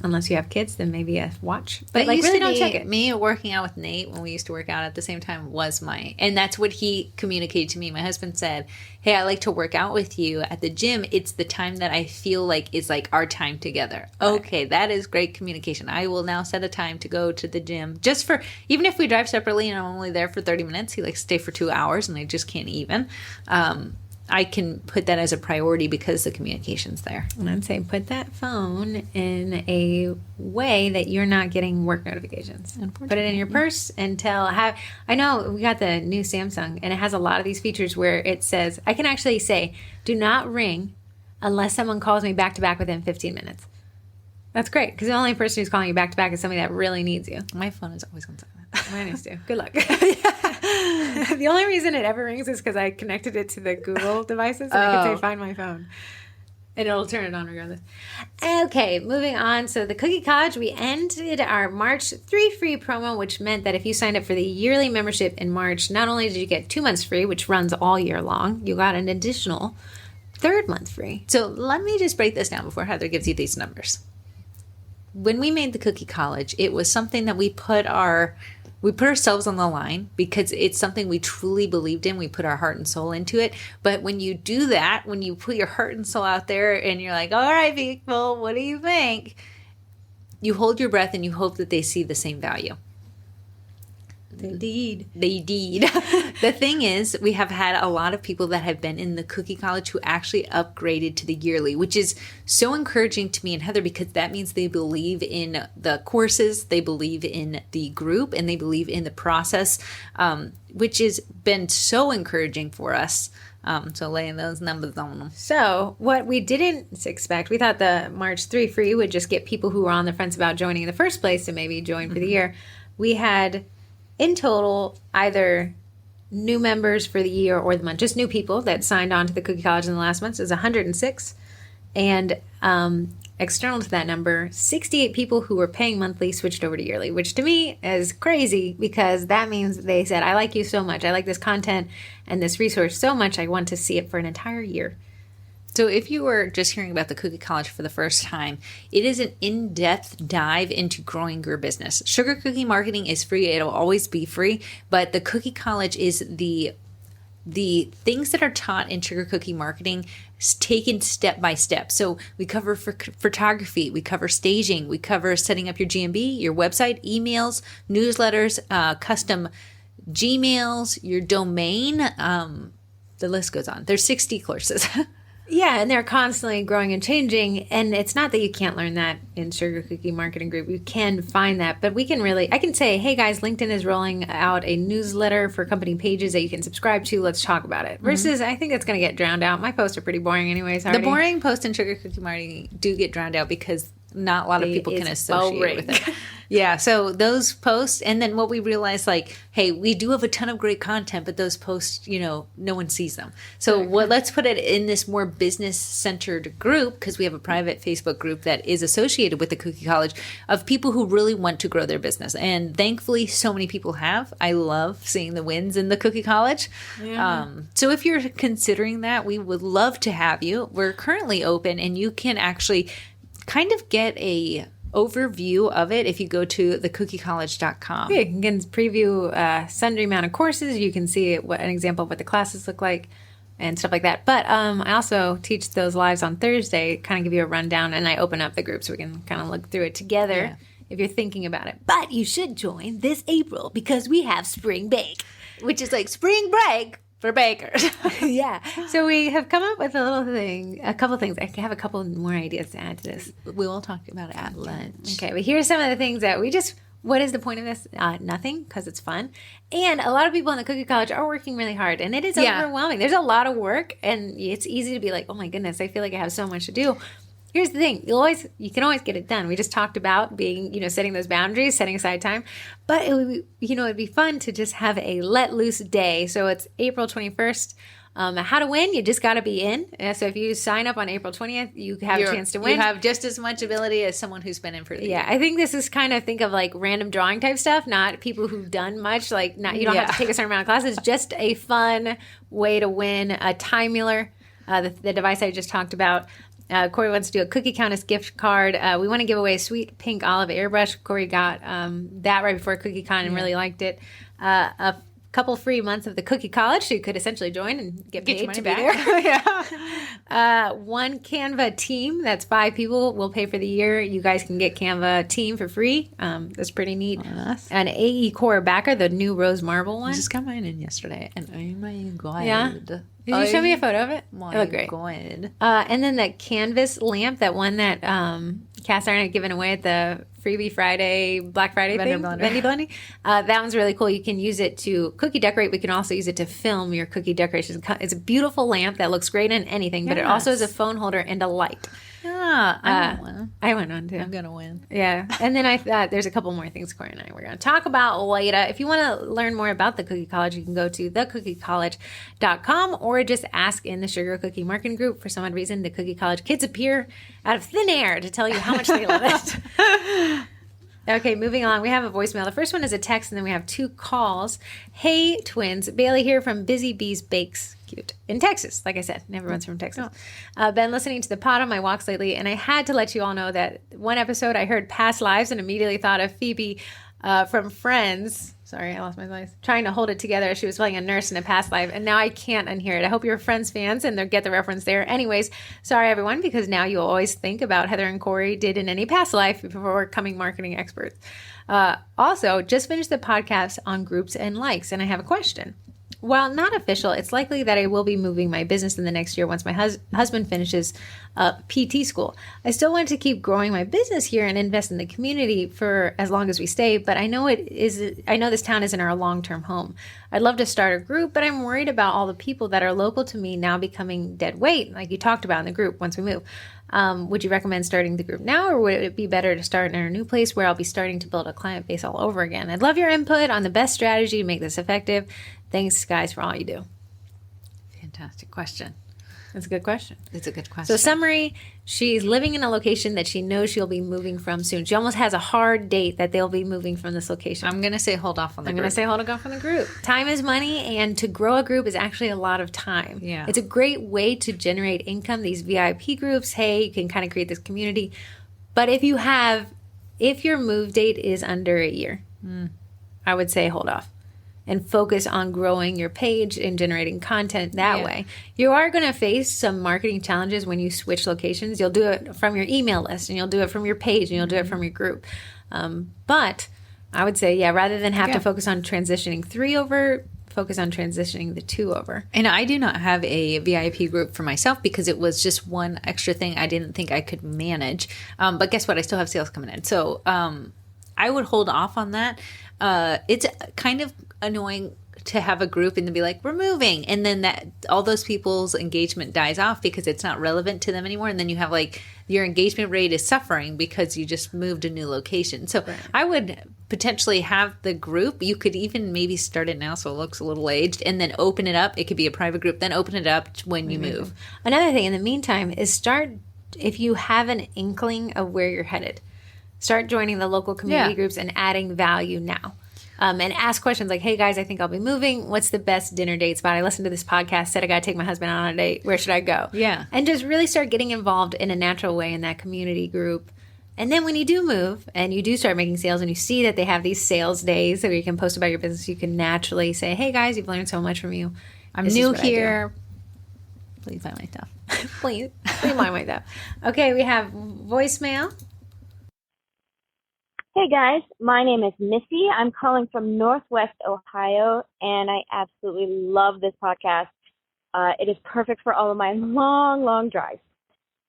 Unless you have kids, then maybe a watch. But like, really don't check it. Me working out with Nate when we used to work out at the same time was and that's what he communicated to me. My husband said, hey, I like to work out with you at the gym. It's the time that I feel like is like our time together. Right. Okay, that is great communication. I will now set a time to go to the gym just for, even if we drive separately and I'm only there for 30 minutes, he likes to stay for 2 hours and I just can't even. I can put that as a priority because the communication's there. And I'd say put that phone in a way that you're not getting work notifications. Put it in your purse and I know we got the new Samsung and it has a lot of these features where it says, I can actually say, do not ring unless someone calls me back to back within 15 minutes. That's great because the only person who's calling you back to back is somebody that really needs you. My phone is always on silent. Mine is too. Good luck. The only reason it ever rings is because I connected it to the Google devices and I can say find my phone. And it'll turn it on regardless. Okay, moving on. So the Cookie College, we ended our March 3 free promo, which meant that if you signed up for the yearly membership in March, not only did you get 2 months free, which runs all year long, you got an additional 3rd month free. So let me just break this down before Heather gives you these numbers. When we made the Cookie College, it was something that we put ourselves on the line because it's something we truly believed in. We put our heart and soul into it. But when you do that, when you put your heart and soul out there and you're like, all right, people, what do you think? You hold your breath and you hope that they see the same value. They did. The thing is, we have had a lot of people that have been in the Cookie College who actually upgraded to the yearly, which is so encouraging to me and Heather because that means they believe in the courses, they believe in the group, and they believe in the process, which has been so encouraging for us. So laying those numbers on them. So what we didn't expect, we thought the March 3 free would just get people who were on the fence about joining in the first place to maybe join for the year. We had... in total, either new members for the year or the month, just new people that signed on to the Cookie College in the last month is 106. And external to that number, 68 people who were paying monthly switched over to yearly, which to me is crazy because that means they said, I like you so much. I like this content and this resource so much. I want to see it for an entire year. So if you were just hearing about the Cookie College for the first time, it is an in-depth dive into growing your business. Sugar cookie marketing is free. It'll always be free. But the Cookie College is the things that are taught in sugar cookie marketing taken step by step. So we cover photography, we cover staging, we cover setting up your GMB, your website, emails, newsletters, custom Gmails, your domain. The list goes on. There's 60 courses. Yeah, and they're constantly growing and changing. And it's not that you can't learn that in Sugar Cookie Marketing Group. You can find that. But I can say, hey guys, LinkedIn is rolling out a newsletter for company pages that you can subscribe to. Let's talk about it. Versus, I think it's going to get drowned out. My posts are pretty boring anyways. The boring posts in Sugar Cookie Marketing do get drowned out because not a lot of people can associate with it. Yeah, so those posts, and then what we realized, like, hey, we do have a ton of great content, but those posts, no one sees them. So let's put it in this more business-centered group, because we have a private Facebook group that is associated with the Cookie College of people who really want to grow their business. And thankfully, so many people have. I love seeing the wins in the Cookie College. Yeah. So if you're considering that, we would love to have you. We're currently open, and you can actually kind of get a overview of it if you go to thecookiecollege.com. Yeah, you can preview sundry amount of courses. You can see an example of what the classes look like and stuff like that. But I also teach those lives on Thursday, kind of give you a rundown, and I open up the group so we can kind of look through it together if you're thinking about it. But you should join this April because we have Spring Bake, which is like spring break for bakers. Yeah. So we have come up with a couple things. I have a couple more ideas to add to this. We will talk about it at lunch. Okay, but here's some of the things that what is the point of this? Nothing, because it's fun. And a lot of people in the Cookie College are working really hard, and it is overwhelming. There's a lot of work, and it's easy to be like, oh my goodness, I feel like I have so much to do. Here's the thing. You can always get it done. We just talked about being, setting those boundaries, setting aside time. But it would be, it'd be fun to just have a let loose day. So it's April 21st. How to win? You just got to be in. So if you sign up on April 20th, you have a chance to win. You have just as much ability as someone who's been in for the year. I think this is think of like random drawing type stuff, not people who've done much. Like you don't have to take a certain amount of classes. Just a fun way to win. A Time Miller, the device I just talked about. Corey wants to do a Cookie Countess gift card. We want to give away a sweet pink olive airbrush. Corey got that right before Cookie Con and really liked it. A couple free months of the Cookie College, so you could essentially join and get paid to be there. One Canva team. That's 5 people. We'll pay for the year. You guys can get Canva team for free. That's pretty neat. An AE Core backer, the new rose marble one. I just got mine in yesterday, and oh my god. Yeah. Did you show me a photo of it? It looked great. God. And then the canvas lamp, that one that Cass Iron had given away at the Freebie Friday, Black Friday Vendy Blending. That one's really cool. You can use it to cookie decorate. We can also use it to film your cookie decorations. It's a beautiful lamp that looks great in anything, but it also has a phone holder and a light. Yeah, I want one. I want one too. I'm going to win. Yeah. And then I thought there's a couple more things Corey and I were going to talk about later. If you want to learn more about the Cookie College, you can go to thecookiecollege.com or just ask in the Sugar Cookie Marketing Group. For some odd reason, the Cookie College kids appear out of thin air to tell you how much they love it. Okay, moving on. We have a voicemail. The first one is a text, and then we have 2 calls. Hey, twins. Bailey here from Busy Bees Bakes. Cute. In Texas, like I said. Everyone's from Texas. Been listening to the pod on my walks lately, and I had to let you all know that one episode I heard Past Lives and immediately thought of Phoebe from Friends. Sorry, I lost my voice. Trying to hold it together as she was playing a nurse in a past life, and now I can't unhear it. I hope you're Friends fans and they'll get the reference there. Anyways, sorry everyone, because now you'll always think about Heather and Corey did in any past life before becoming marketing experts. Also, just finished the podcast on groups and likes, and I have a question. While not official, it's likely that I will be moving my business in the next year once my husband finishes PT school. I still want to keep growing my business here and invest in the community for as long as we stay, but I know this town isn't our long-term home. I'd love to start a group, but I'm worried about all the people that are local to me now becoming dead weight, like you talked about in the group once we move. Would you recommend starting the group now, or would it be better to start in a new place where I'll be starting to build a client base all over again? I'd love your input on the best strategy to make this effective. Thanks, guys, for all you do. Fantastic question. That's a good question. It's a good question. So summary, she's living in a location that she knows she'll be moving from soon. She almost has a hard date that they'll be moving from this location. I'm going to say hold off on the group. I'm going to say hold off on the group. Time is money, and to grow a group is actually a lot of time. Yeah. It's a great way to generate income, these VIP groups. Hey, you can kind of create this community. But if your move date is under a year, I would say hold off. And focus on growing your page and generating content that way. You are going to face some marketing challenges when you switch locations. You'll do it from your email list, and you'll do it from your page, and you'll do it from your group. But I would say, rather than have to focus on transitioning 3 over focus on transitioning the 2 over. And I do not have a VIP group for myself because it was just one extra thing I didn't think I could manage. But guess what? I still have sales coming in. So I would hold off on that. It's kind of annoying to have a group and to be like, we're moving. And then that all those people's engagement dies off because it's not relevant to them anymore. And then you have like your engagement rate is suffering because you just moved a new location. So right. I would potentially have the group. You could even maybe start it now so it looks a little aged and then open it up. It could be a private group, then open it up when you move. Another thing in the meantime is if you have an inkling of where you're headed, start joining the local community groups and adding value now. And ask questions like, hey, guys, I think I'll be moving. What's the best dinner date spot? I listened to this podcast, said I got to take my husband out on a date. Where should I go? Yeah. And just really start getting involved in a natural way in that community group. And then when you do move and you do start making sales and you see that they have these sales days where you can post about your business, you can naturally say, hey, guys, you've learned so much from you. I'm new here. Please buy my stuff. Please buy my stuff. Okay, we have voicemail. Hey guys, my name is Missy. I'm calling from Northwest Ohio, and I absolutely love this podcast. It is perfect for all of my long, long drives.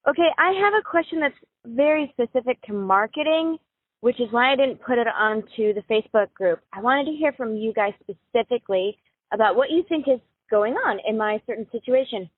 Okay, I have a question that's very specific to marketing, which is why I didn't put it onto the Facebook group. I wanted to hear from you guys specifically about what you think is going on in my certain situation.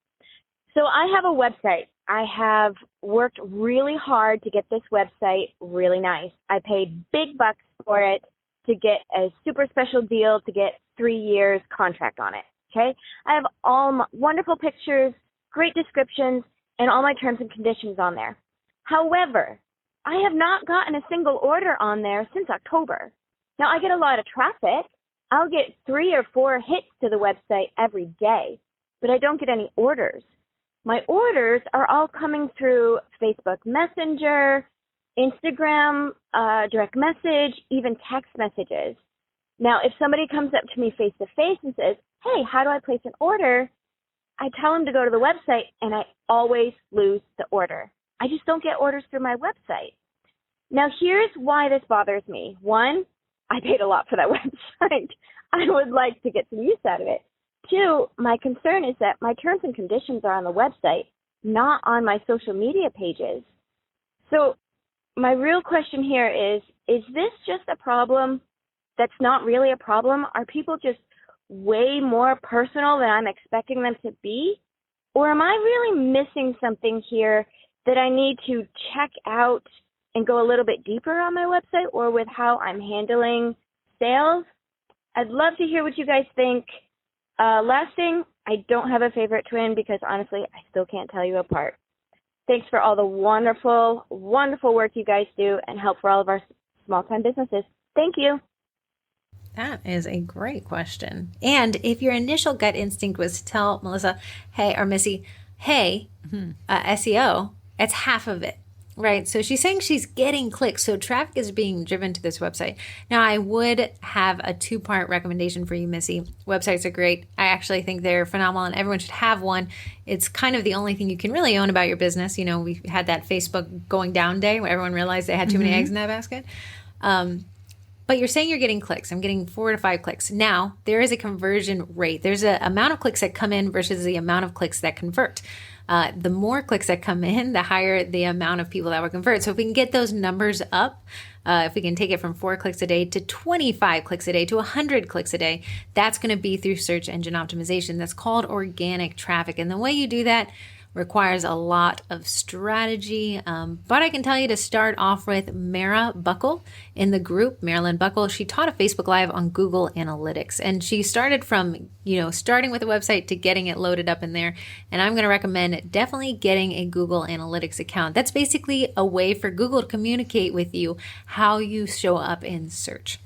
So I have a website. I have worked really hard to get this website really nice. I paid big bucks for it to get a super special deal to get 3 years contract on it, okay? I have all my wonderful pictures, great descriptions, and all my terms and conditions on there. However, I have not gotten a single order on there since October. Now, I get a lot of traffic. I'll get 3 or 4 hits to the website every day, but I don't get any orders. My orders are all coming through Facebook Messenger, Instagram, direct message, even text messages. Now, if somebody comes up to me face-to-face and says, hey, how do I place an order? I tell them to go to the website, and I always lose the order. I just don't get orders through my website. Now, here's why this bothers me. One, I paid a lot for that website. I would like to get some use out of it. 2, my concern is that my terms and conditions are on the website, not on my social media pages. So my real question here is this just a problem that's not really a problem? Are people just way more personal than I'm expecting them to be? Or am I really missing something here that I need to check out and go a little bit deeper on my website or with how I'm handling sales? I'd love to hear what you guys think. Last thing, I don't have a favorite twin because honestly, I still can't tell you apart. Thanks for all the wonderful, wonderful work you guys do and help for all of our small-time businesses. Thank you. That is a great question. And if your initial gut instinct was to tell Melissa, hey, or Missy, hey, SEO, it's half of it. Right. So she's saying she's getting clicks. So traffic is being driven to this website. Now, I would have a 2-part recommendation for you, Missy. Websites are great. I actually think they're phenomenal and everyone should have one. It's kind of the only thing you can really own about your business. You know, we had that Facebook going down day where everyone realized they had too many eggs in that basket. But you're saying you're getting clicks. I'm getting 4 to 5 clicks. Now, there is a conversion rate. There's an amount of clicks that come in versus the amount of clicks that convert. The more clicks that come in, the higher the amount of people that will convert. So if we can get those numbers up, if we can take it from 4 clicks a day to 25 clicks a day to 100 clicks a day, that's going to be through search engine optimization. That's called organic traffic. And the way you do that requires a lot of strategy. But I can tell you to start off with Mara Buckle in the group, Marilyn Buckle. She taught a Facebook Live on Google Analytics. And she started from, starting with a website to getting it loaded up in there. And I'm going to recommend definitely getting a Google Analytics account. That's basically a way for Google to communicate with you how you show up in search.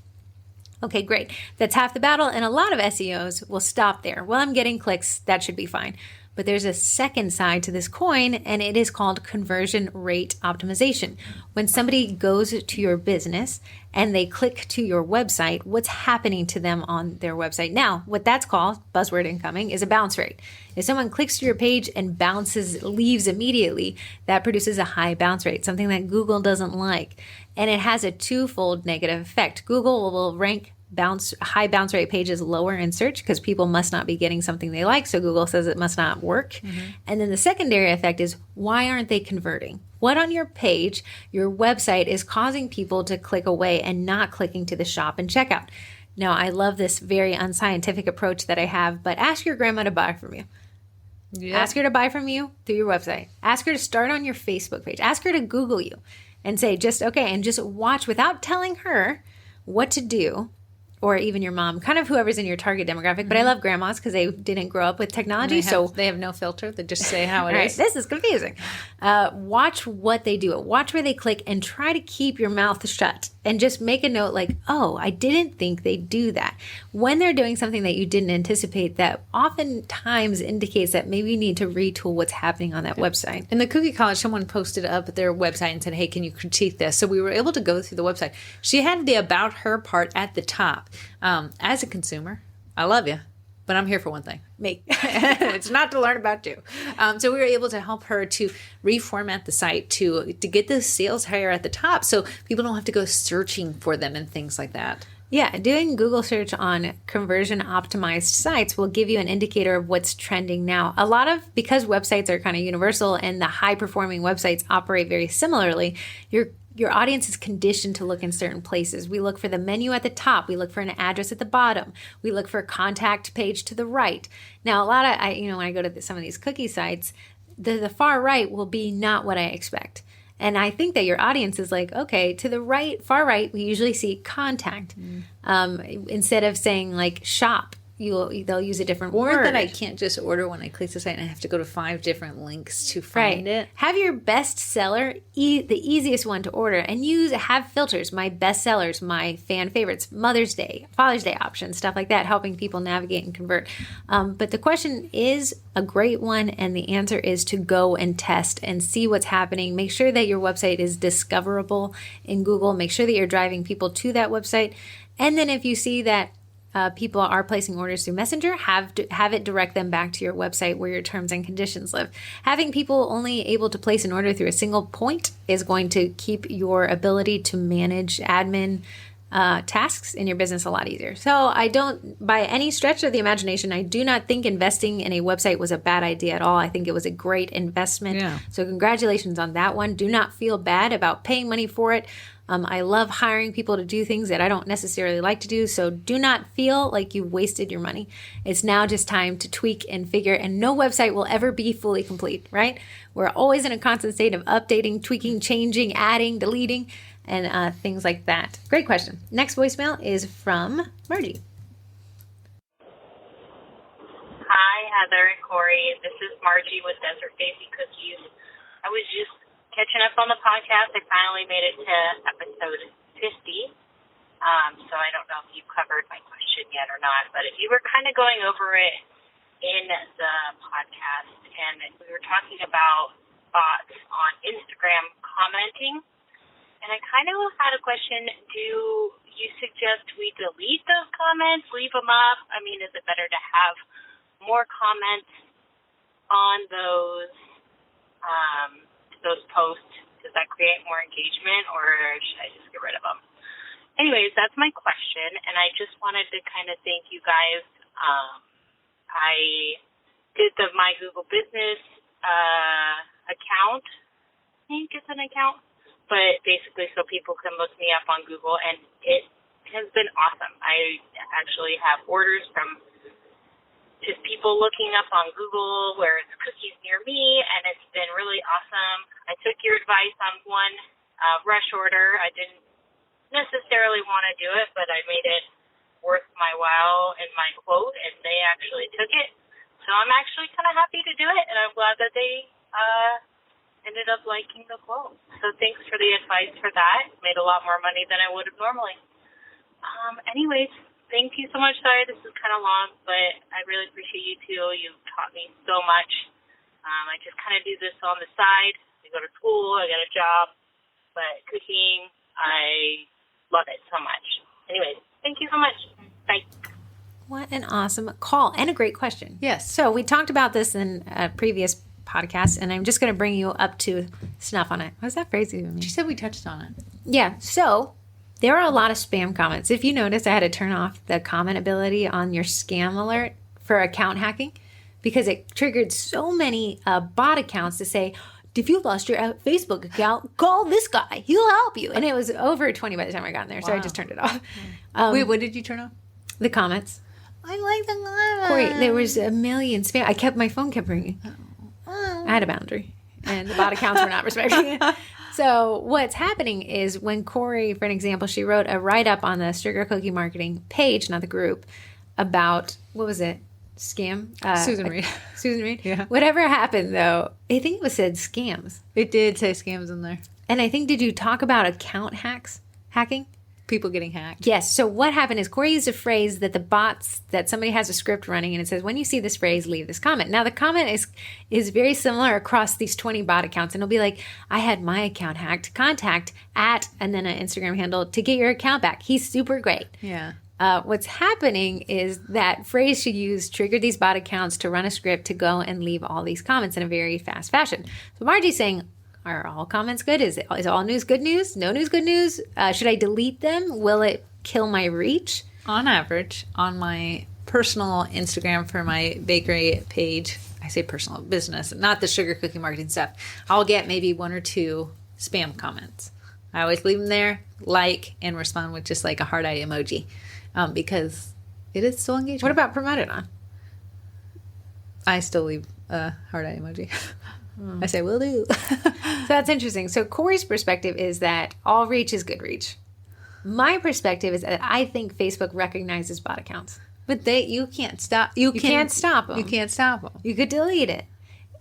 Okay, great. That's half the battle. And a lot of SEOs will stop there. Well, I'm getting clicks. That should be fine. But there's a second side to this coin, and it is called conversion rate optimization. When somebody goes to your business and they click to your website, what's happening to them on their website? Now, what that's called, buzzword incoming, is a bounce rate. If someone clicks to your page and leaves immediately, that produces a high bounce rate, something that Google doesn't like. And it has a twofold negative effect. Google will rank high bounce rate pages lower in search because people must not be getting something they like. So Google says it must not work. And then the secondary effect is, why aren't they converting? What on your page, your website, is causing people to click away and not clicking to the shop and checkout? Now, I love this very unscientific approach that I have, but ask your grandma to buy from you. Yep. Ask her to buy from you through your website. Ask her to start on your Facebook page. Ask her to Google you and say, just watch without telling her what to do, or even your mom, kind of whoever's in your target demographic. But I love grandmas because they didn't grow up with technology. They have no filter. They just say how it is. This is confusing. Watch what they do. Watch where they click and try to keep your mouth shut. And just make a note like, oh, I didn't think they'd do that. When they're doing something that you didn't anticipate, that oftentimes indicates that maybe you need to retool what's happening on that website. In the Cookie College, someone posted up their website and said, hey, can you critique this? So we were able to go through the website. She had the About Her part at the top. As a consumer, I love you, but I'm here for one thing. Me. It's not to learn about you. So we were able to help her to reformat the site to get the sales higher at the top so people don't have to go searching for them and things like that. Yeah, doing Google search on conversion optimized sites will give you an indicator of what's trending now. Because websites are kind of universal and the high performing websites operate very similarly, your audience is conditioned to look in certain places. We look for the menu at the top. We look for an address at the bottom. We look for a contact page to the right. Now, when I go to some of these cookie sites, the far right will be not what I expect. And I think that your audience is like, okay, to the right, far right, we usually see contact. Instead of saying like shop, they'll use a different word. Or that I can't just order when I click the site and I have to go to 5 different links to find it. Have your best seller, the easiest one to order, and have filters. My best sellers, my fan favorites, Mother's Day, Father's Day options, stuff like that, helping people navigate and convert. But the question is a great one, and the answer is to go and test and see what's happening. Make sure that your website is discoverable in Google. Make sure that you're driving people to that website. And then if you see that people are placing orders through Messenger, have it direct them back to your website where your terms and conditions live. Having people only able to place an order through a single point is going to keep your ability to manage admin tasks in your business a lot easier. So by any stretch of the imagination, I do not think investing in a website was a bad idea at all. I think it was a great investment. Yeah. So congratulations on that one. Do not feel bad about paying money for it. I love hiring people to do things that I don't necessarily like to do. So do not feel like you wasted your money. It's now just time to tweak and figure, and no website will ever be fully complete, right? We're always in a constant state of updating, tweaking, changing, adding, deleting, and things like that. Great question. Next voicemail is from Margie. Hi, Heather and Corey. This is Margie with Desert Daisy Cookies. I was just catching up on the podcast. I finally made it to episode 50. So I don't know if you covered my question yet or not, but if you were kind of going over it in the podcast, and we were talking about bots on Instagram commenting, and I kind of had a question. Do you suggest we delete those comments, leave them up? I mean, is it better to have more comments on those posts? Does that create more engagement, or should I just get rid of them? Anyways, that's my question, and I just wanted to kind of thank you guys. I did my Google Business account. I think it's an account, but basically so people can look me up on Google, and it has been awesome. I actually have orders from just people looking up on Google where it's cookies near me, and it's been really awesome. I took your advice on one rush order. I didn't necessarily want to do it, but I made it worth my while in my quote, and they actually took it. So I'm actually kind of happy to do it, and I'm glad that they ended up liking the quote. So thanks for the advice for that. Made a lot more money than I would have normally. Anyways, thank you so much. Sorry, this is kind of long, but I really appreciate you too. You've taught me so much. I just kind of do this on the side. I go to school, I got a job, but cooking, I love it so much. Anyways, thank you so much. Bye. What an awesome call and a great question. Yes. So we talked about this in a previous podcast, and I'm just going to bring you up to snuff on it. What does that phrase even mean? She said we touched on it. Yeah. So There are a lot of spam comments. If you notice, I had to turn off the comment ability on your scam alert for account hacking because it triggered so many bot accounts to say, if you lost your Facebook account, call this guy. He'll help you. And it was over 20 by the time I got in there, so I just turned it off. Wait, what did you turn off? The comments. I like the comments. Corey, there was a million spam. My phone kept ringing. I had a boundary, and the bot accounts were not respecting it. So what's happening is when Corey, for an example, she wrote a write-up on the Sugar Cookie Marketing page, not the group, about, what was it? Scam? Susan Reed. Susan Reed? Yeah. Whatever happened, though, I think it said scams. It did say scams in there. And I think, did you talk about account hacking? People getting hacked. Yes. So what happened is Corey used a phrase that the bots, that somebody has a script running and it says, when you see this phrase, leave this comment. Now the comment is very similar across these 20 bot accounts. And it'll be like, I had my account hacked, contact at, and then an Instagram handle to get your account back. He's super great. Yeah. What's happening is that phrase she used triggered these bot accounts to run a script to go and leave all these comments in a very fast fashion. So Margie's saying, are all comments good? Is all news good news? No news good news? Should I delete them? Will it kill my reach? On average, on my personal Instagram for my bakery page, I say personal business, not the sugar cookie marketing stuff, I'll get maybe 1 or 2 spam comments. I always leave them there, like, and respond with just like a heart eye emoji because it is still engagement. What about promoted on? I still leave a heart eye emoji. I say, will do. So that's interesting. So Corey's perspective is that all reach is good reach. My perspective is that I think Facebook recognizes bot accounts. But you can't stop. You can't stop them. You can't stop them. You could delete it.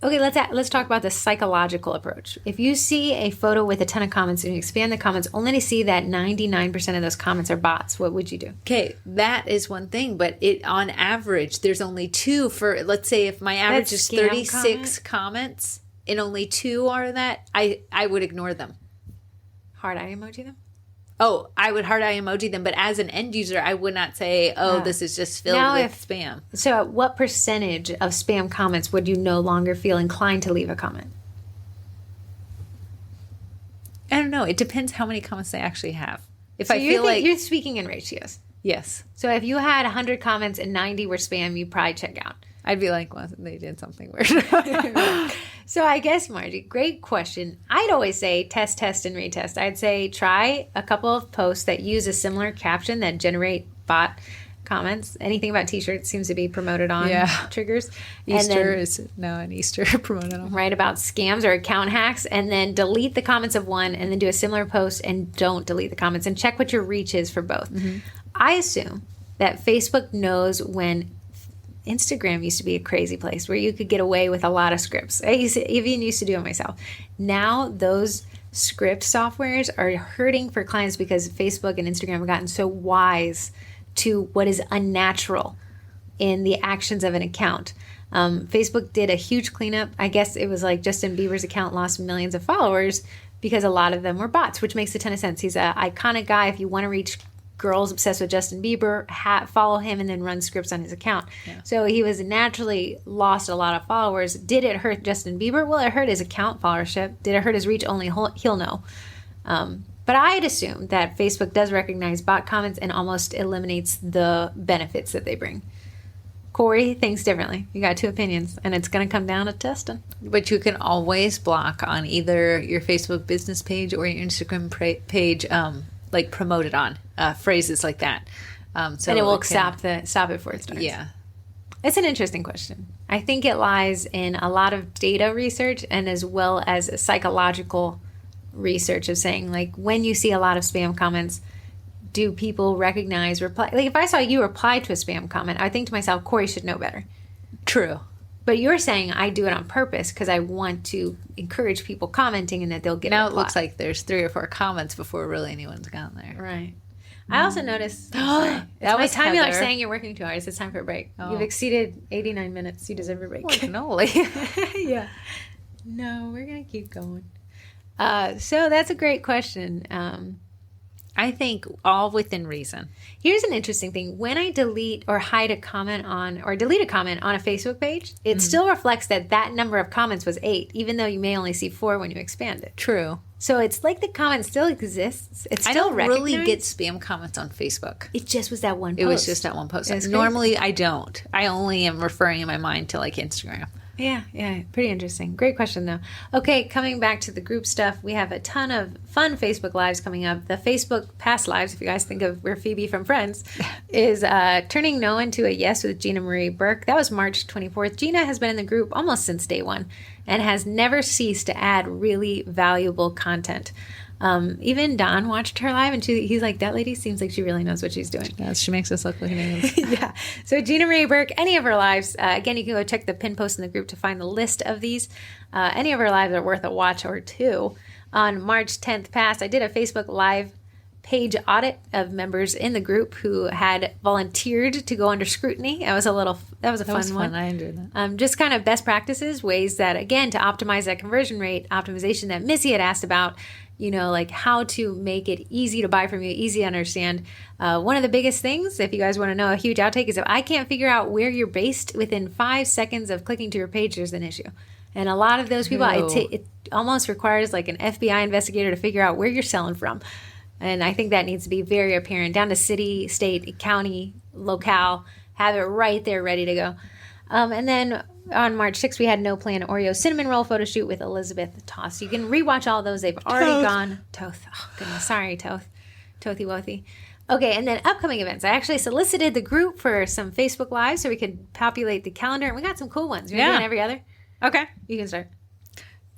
Okay, let's talk about the psychological approach. If you see a photo with a ton of comments and you expand the comments only to see that 99% of those comments are bots, what would you do? Okay, that is one thing, but on average, there's only 2 for, let's say if my average is 36 comments and only 2 are that, I would ignore them. Heart eye emoji them? Oh, I would heart eye emoji them, but as an end user, I would not say, this is just filled with spam. So at what percentage of spam comments would you no longer feel inclined to leave a comment? I don't know. It depends how many comments they actually have. If So I feel like... you're speaking in ratios. Yes. So if you had 100 comments and 90 were spam, you'd probably check out. I'd be like, well, they did something weird. So I guess, Margie, great question. I'd always say test, and retest. I'd say try a couple of posts that use a similar caption that generate bot comments. Anything about t-shirts seems to be promoted on triggers. Easter is now an Easter promoted on. Write about scams or account hacks, and then delete the comments of one and then do a similar post and don't delete the comments and check what your reach is for both. Mm-hmm. I assume that Facebook knows when Instagram used to be a crazy place where you could get away with a lot of scripts. I even used to do it myself. Now those script softwares are hurting for clients because Facebook and Instagram have gotten so wise to what is unnatural in the actions of an account. Facebook did a huge cleanup. I guess it was like Justin Bieber's account lost millions of followers because a lot of them were bots, which makes a ton of sense. He's an iconic guy. If you want to reach girls obsessed with Justin Bieber, follow him and then run scripts on his account. Yeah. So he was naturally lost a lot of followers. Did it hurt Justin Bieber? Well, it hurt his account followership. Did it hurt his reach? Only he'll know. But I'd assume that Facebook does recognize bot comments and almost eliminates the benefits that they bring. Corey thinks differently. You got 2 opinions, and it's going to come down to testing. But you can always block on either your Facebook business page or your Instagram page, like promoted on phrases like that. So and it will stop it before it starts. Yeah. It's an interesting question. I think it lies in a lot of data research and as well as psychological research of saying, like, when you see a lot of spam comments, do people recognize reply? Like, if I saw you reply to a spam comment, I think to myself, Corey should know better. True. But you're saying I do it on purpose because I want to encourage people commenting and that they'll get now a reply. It looks like there's 3 or 4 comments before really anyone's gotten there. Right. I also noticed that was time you like saying you're working 2 hours. It's time for a break. Oh. You've exceeded 89 minutes. You deserve a break. Cannoli. Yeah. No, we're gonna keep going. So that's a great question. I think all within reason. Here's an interesting thing. When I delete or hide a comment on, or delete a comment on a Facebook page, it still reflects that number of comments was 8, even though you may only see 4 when you expand it. True. So it's like the comment still exists. It's still I don't really recognized. get spam comments on Facebook. It just was that one post. It was just that one post. That's Normally I don't. I only am referring in my mind to like Instagram. Yeah. Pretty interesting. Great question, though. Okay, coming back to the group stuff, we have a ton of fun Facebook Lives coming up. The Facebook Past Lives, if you guys think of where Phoebe from Friends, is turning no into a yes with Gina Marie Burke. That was March 24th. Gina has been in the group almost since day one and has never ceased to add really valuable content. Even Don watched her live, and he's like, that lady seems like she really knows what she's doing. Yeah, she makes us look like names. Yeah. So Gina Marie Burke, any of her lives, again, you can go check the pin post in the group to find the list of these. Any of her lives are worth a watch or two. On March 10th past, I did a Facebook Live page audit of members in the group who had volunteered to go under scrutiny. That was a fun one. I enjoyed that. Just kind of best practices, ways that, again, to optimize that conversion rate, optimization that Missy had asked about, like how to make it easy to buy from you, easy to understand. One of the biggest things, if you guys want to know a huge outtake, is if I can't figure out where you're based within 5 seconds of clicking to your page, there's an issue. And a lot of those people, it almost requires like an FBI investigator to figure out where you're selling from. And I think that needs to be very apparent down to city, state, county, locale, have it right there ready to go. And then on March 6th, we had No Plan Oreo Cinnamon Roll photo shoot with Elizabeth Toth. You can rewatch all those. They've already gone. Toth. Oh, goodness. Sorry, Toth. Tothy Wothy. Okay, and then upcoming events. I actually solicited the group for some Facebook Lives so we could populate the calendar. And we got some cool ones. We're doing every other. Okay. You can start.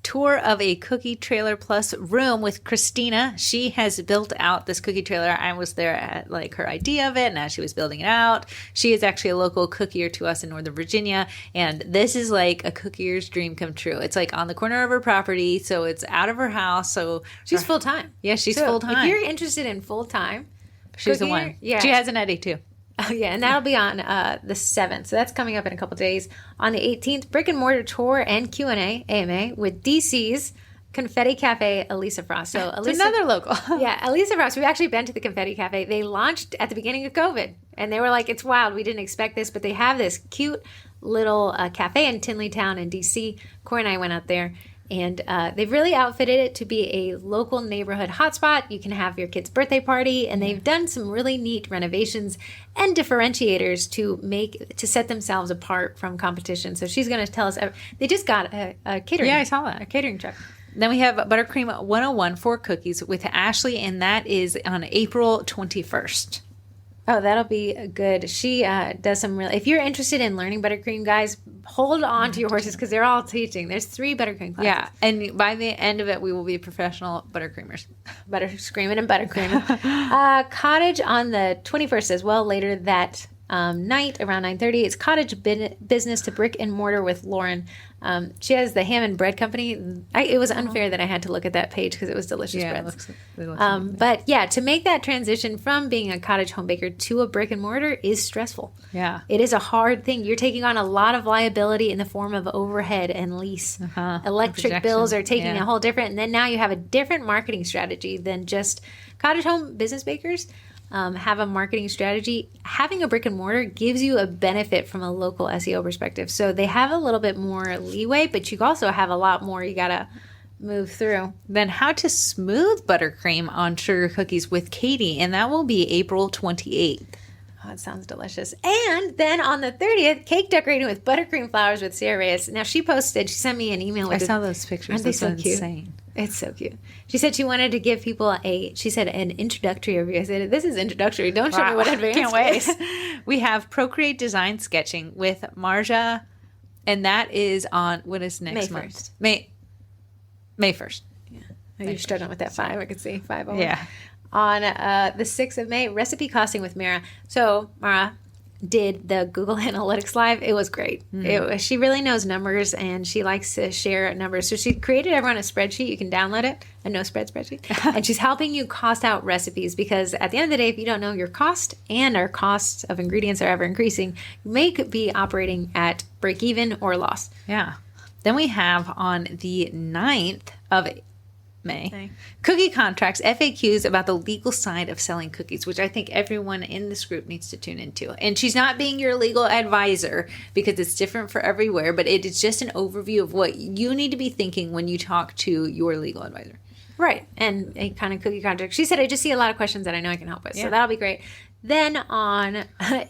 Tour of a cookie trailer plus room with Christina. She has built out this cookie trailer. I was there at like her idea of it, and as she was building it out, she is actually a local cookier to us in Northern Virginia, and this is like a cookier's dream come true. It's like on the corner of her property, so it's out of her house. So she's full time. Yeah, she's full time. If you're interested in full time, she's the one. Yeah, she has an Eddie too. Oh, yeah, and that'll be on the 7th. So that's coming up in a couple days. On the 18th, brick and mortar tour and Q&A, AMA, with DC's Confetti Cafe, Elisa Frost. So it's another local. Yeah, Elisa Frost. We've actually been to the Confetti Cafe. They launched at the beginning of COVID, and they were like, it's wild. We didn't expect this, but they have this cute little cafe in Tinleytown in DC. Corey and I went out there. And they've really outfitted it to be a local neighborhood hotspot. You can have your kid's birthday party, and they've done some really neat renovations and differentiators to set themselves apart from competition. So she's going to tell us. They just got a catering. Yeah, I saw that. A catering truck. Then we have Buttercream 101 for cookies with Ashley, and that is on April 21st. Oh, that'll be good. She does some really... If you're interested in learning buttercream, guys, hold on to your horses because they're all teaching. There's 3 buttercream classes. Yeah, and by the end of it, we will be professional buttercreamers. Butterscreaming and buttercreaming. Cottage on the 21st as well, later that night around 9:30. It's cottage business to brick and mortar with Lauren. She has the ham and bread company. It was unfair that I had to look at that page because it was delicious breads. But yeah, to make that transition from being a cottage home baker to a brick and mortar is stressful. Yeah. It is a hard thing. You're taking on a lot of liability in the form of overhead and lease. Electric bills are taking a whole different, and then now you have a different marketing strategy than just cottage home business bakers. Have a marketing strategy. Having a brick and mortar gives you a benefit from a local SEO perspective. So they have a little bit more leeway, but you also have a lot more you got to move through. Then how to smooth buttercream on sugar cookies with Katie, and that will be April 28th. Oh, it sounds delicious. And then on the 30th, cake decorating with buttercream flowers with Sarah Reyes. Now she sent me an email. I saw those pictures. Aren't they so cute? Insane. It's so cute. She said she wanted to give people an introductory review. I said, this is introductory. Don't show me what advanced Can't wait. We have Procreate Design Sketching with Marja, and that is on, what is next May month? 1st. May 1st. Yeah. You're struggling with that 5. I could see 5 over. Yeah. On the 6th of May, recipe costing with Mara. So Mara did the Google Analytics Live. It was great. She really knows numbers, and she likes to share numbers. So she created everyone a spreadsheet. You can download it, a no-spread spreadsheet. And she's helping you cost out recipes because at the end of the day, if you don't know your cost and our costs of ingredients are ever increasing, you may be operating at break-even or loss. Yeah. Then we have on the 9th of May. Cookie contracts, FAQs about the legal side of selling cookies, which I think everyone in this group needs to tune into. And she's not being your legal advisor because it's different for everywhere, but it is just an overview of what you need to be thinking when you talk to your legal advisor. Right. And a kind of cookie contract. She said, I just see a lot of questions that I know I can help with. Yeah. So that'll be great. Then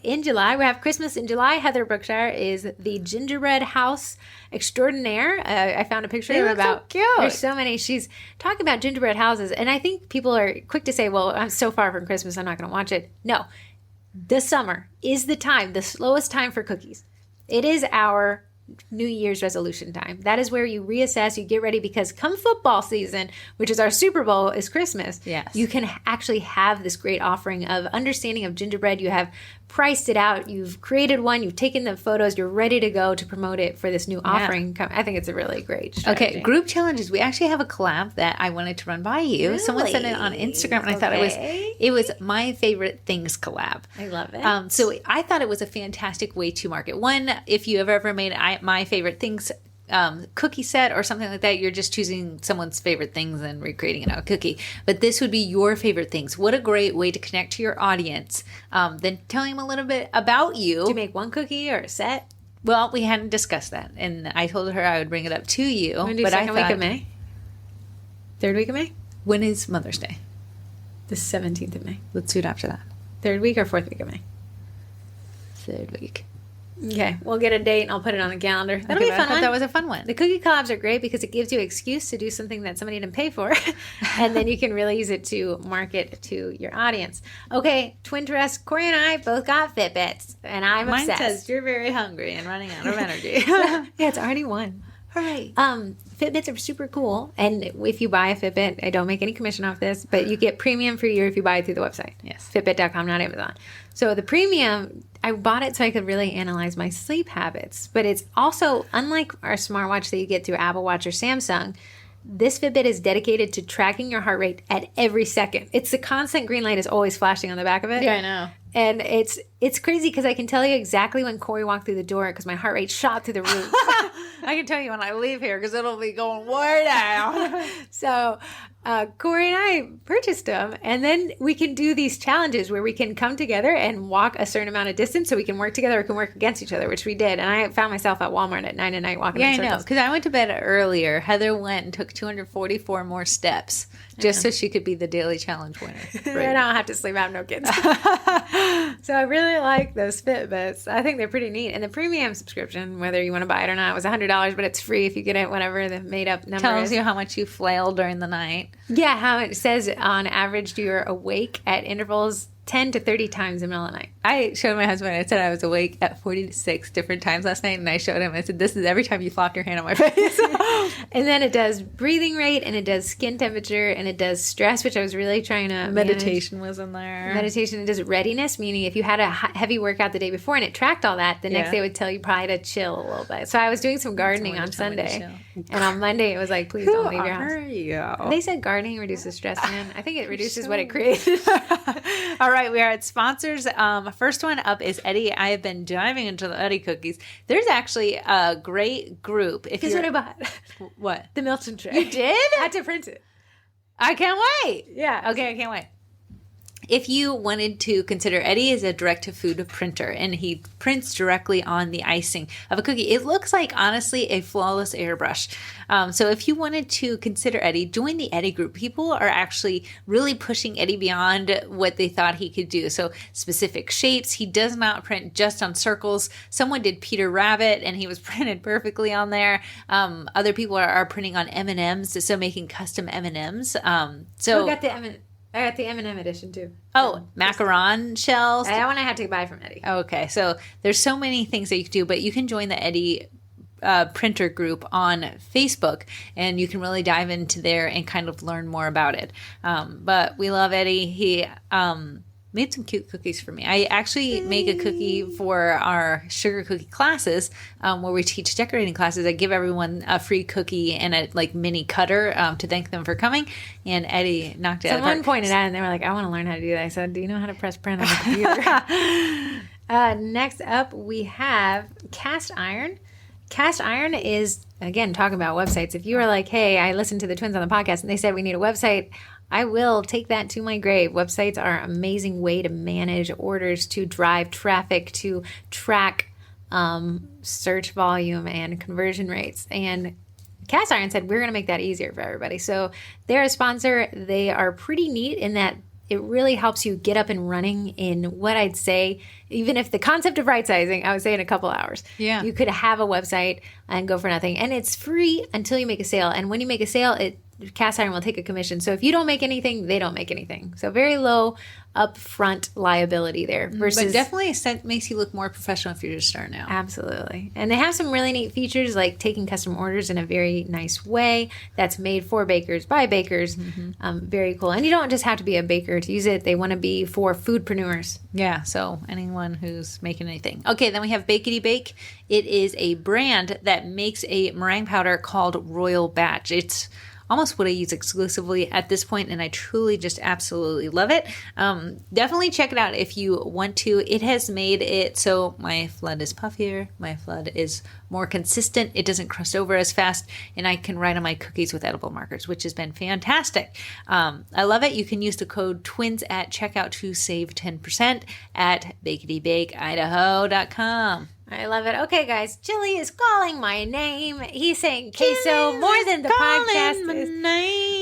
in July, we have Christmas in July. Heather Brookshire is the gingerbread house extraordinaire. I found a picture of about. So cute. There's so many. She's talking about gingerbread houses, and I think people are quick to say, "Well, I'm so far from Christmas, I'm not going to watch it." No, the summer is the time, the slowest time for cookies. It is our New Year's resolution time. That is where you reassess, you get ready, because come football season, which is our Super Bowl, is Christmas. Yes. You can actually have this great offering of understanding of gingerbread. You have priced it out. You've created one. You've taken the photos. You're ready to go to promote it for this new offering. I think it's a really great strategy. Okay, group challenges. We actually have a collab that I wanted to run by you. Really? Someone sent it on Instagram, and I thought it was my favorite things collab. I love it. So I thought it was a fantastic way to market. One, if you have ever made my favorite things cookie set or something like that, you're just choosing someone's favorite things and recreating it on a cookie. But this would be your favorite things. What a great way to connect to your audience. Then telling them a little bit about you. Do you make one cookie or a set? Well, we hadn't discussed that, and I told her I would bring it up to you. But second week of May? Third week of May? When is Mother's Day? The 17th of May. Let's do it after that. Third week or fourth week of May? Third week. Okay, we'll get a date and I'll put it on the calendar. That'll be a fun one. That was a fun one. The cookie collabs are great because it gives you an excuse to do something that somebody didn't pay for. And then you can really use it to market to your audience. Okay, Twinterests, Corey and I both got Fitbits. And I'm Mine obsessed. says you're very hungry and running out of energy. Yeah, it's already won. All right. Fitbits are super cool. And if you buy a Fitbit, I don't make any commission off this, but you get premium for a year if you buy it through the website. Yes. Fitbit.com, not Amazon. So the premium, I bought it so I could really analyze my sleep habits. But it's also, unlike our smartwatch that you get through Apple Watch or Samsung, this Fitbit is dedicated to tracking your heart rate at every second. It's the constant green light is always flashing on the back of it. Yeah, I know. And it's crazy because I can tell you exactly when Corey walked through the door because my heart rate shot through the roof. I can tell you when I leave here because it'll be going way down. So Corey and I purchased them, and then we can do these challenges where we can come together and walk a certain amount of distance so we can work together or can work against each other, which we did. And I found myself at Walmart at 9 at night walking in circles. Yeah, I know, because I went to bed earlier. Heather went and took 244 more steps just so she could be the daily challenge winner. Right. I don't have to sleep. I have no kids. So I really like those Fitbits. I think they're pretty neat. And the premium subscription, whether you want to buy it or not, was $100, but it's free if you get it, whatever the made up number Tells is. you how much you flail during the night. Yeah, how it says on average you're awake at intervals 10 to 30 times in the middle of the night. I showed my husband, I said I was awake at 46 different times last night, and I showed him, I said, this is every time you flopped your hand on my face. And then it does breathing rate, and it does skin temperature, and it does stress, which I was really trying to Meditation was in there. Meditation. It does readiness, meaning if you had a heavy workout the day before and it tracked all that, the next day it would tell you probably to chill a little bit. So I was doing some gardening on Sunday, and on Monday it was like, please don't leave your house. They said gardening reduces stress, man. I think it reduces what it creates. All right, we are at sponsors. First one up is Eddie. I have been diving into the Eddie cookies. There's actually a great group. Guess what I bought? What? The Milton tray. You did? I had to print it. I can't wait. Yeah. Okay, I can't wait. If you wanted to consider, Eddie is a direct-to-food printer, and he prints directly on the icing of a cookie. It looks like, honestly, a flawless airbrush. So if you wanted to consider Eddie, join the Eddie group. People are actually really pushing Eddie beyond what they thought he could do. So specific shapes. He does not print just on circles. Someone did Peter Rabbit, and he was printed perfectly on there. Other people are printing on M&Ms, so making custom M&Ms. So I got the M&M edition too. Oh, macaron shells. That one I had to buy from Eddie. Okay, so there's so many things that you can do, but you can join the Eddie printer group on Facebook, and you can really dive into there and kind of learn more about it. But we love Eddie. He made some cute cookies for me. I actually make a cookie for our sugar cookie classes where we teach decorating classes. I give everyone a free cookie and a mini cutter to thank them for coming. And Eddie knocked it out of the park. Someone pointed out, and they were like, I want to learn how to do that. I said, do you know how to press print on the computer? Next up, we have cast iron. Cast iron is, again, talking about websites. If you are like, hey, I listened to the twins on the podcast and they said we need a website, I will take that to my grave. Websites are an amazing way to manage orders, to drive traffic, to track search volume and conversion rates. And Cast Iron said, we're going to make that easier for everybody. So they're a sponsor. They are pretty neat in that it really helps you get up and running in what I'd say, even if the concept of right sizing, I would say in a couple hours. Yeah. You could have a website and go for nothing. And it's free until you make a sale. And when you make a sale, Cast Iron will take a commission. So if you don't make anything, they don't make anything. So very low upfront liability there. Versus, but definitely makes you look more professional if you're just starting out. Absolutely. And they have some really neat features like taking custom orders in a very nice way that's made for bakers by bakers. Very cool. And you don't just have to be a baker to use it. They want to be for foodpreneurs. Yeah, so anyone who's making anything. Okay, then we have Bakety Bake. It is a brand that makes a meringue powder called Royal Batch. It's almost what I use exclusively at this point, and I truly just absolutely love it. Definitely check it out if you want to. It has made it so my flood is puffier, my flood is more consistent, it doesn't crust over as fast, and I can write on my cookies with edible markers, which has been fantastic. I love it. You can use the code TWINS at checkout to save 10% at baketybakeidaho.com. I love it. Okay, guys, Chili is calling my name. He's saying queso more than the podcast is.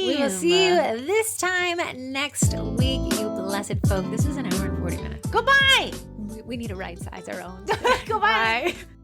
We will see you this time next week, you blessed folk. This is an hour and 40 minutes. Goodbye. We need to right size our own. Goodbye. Bye.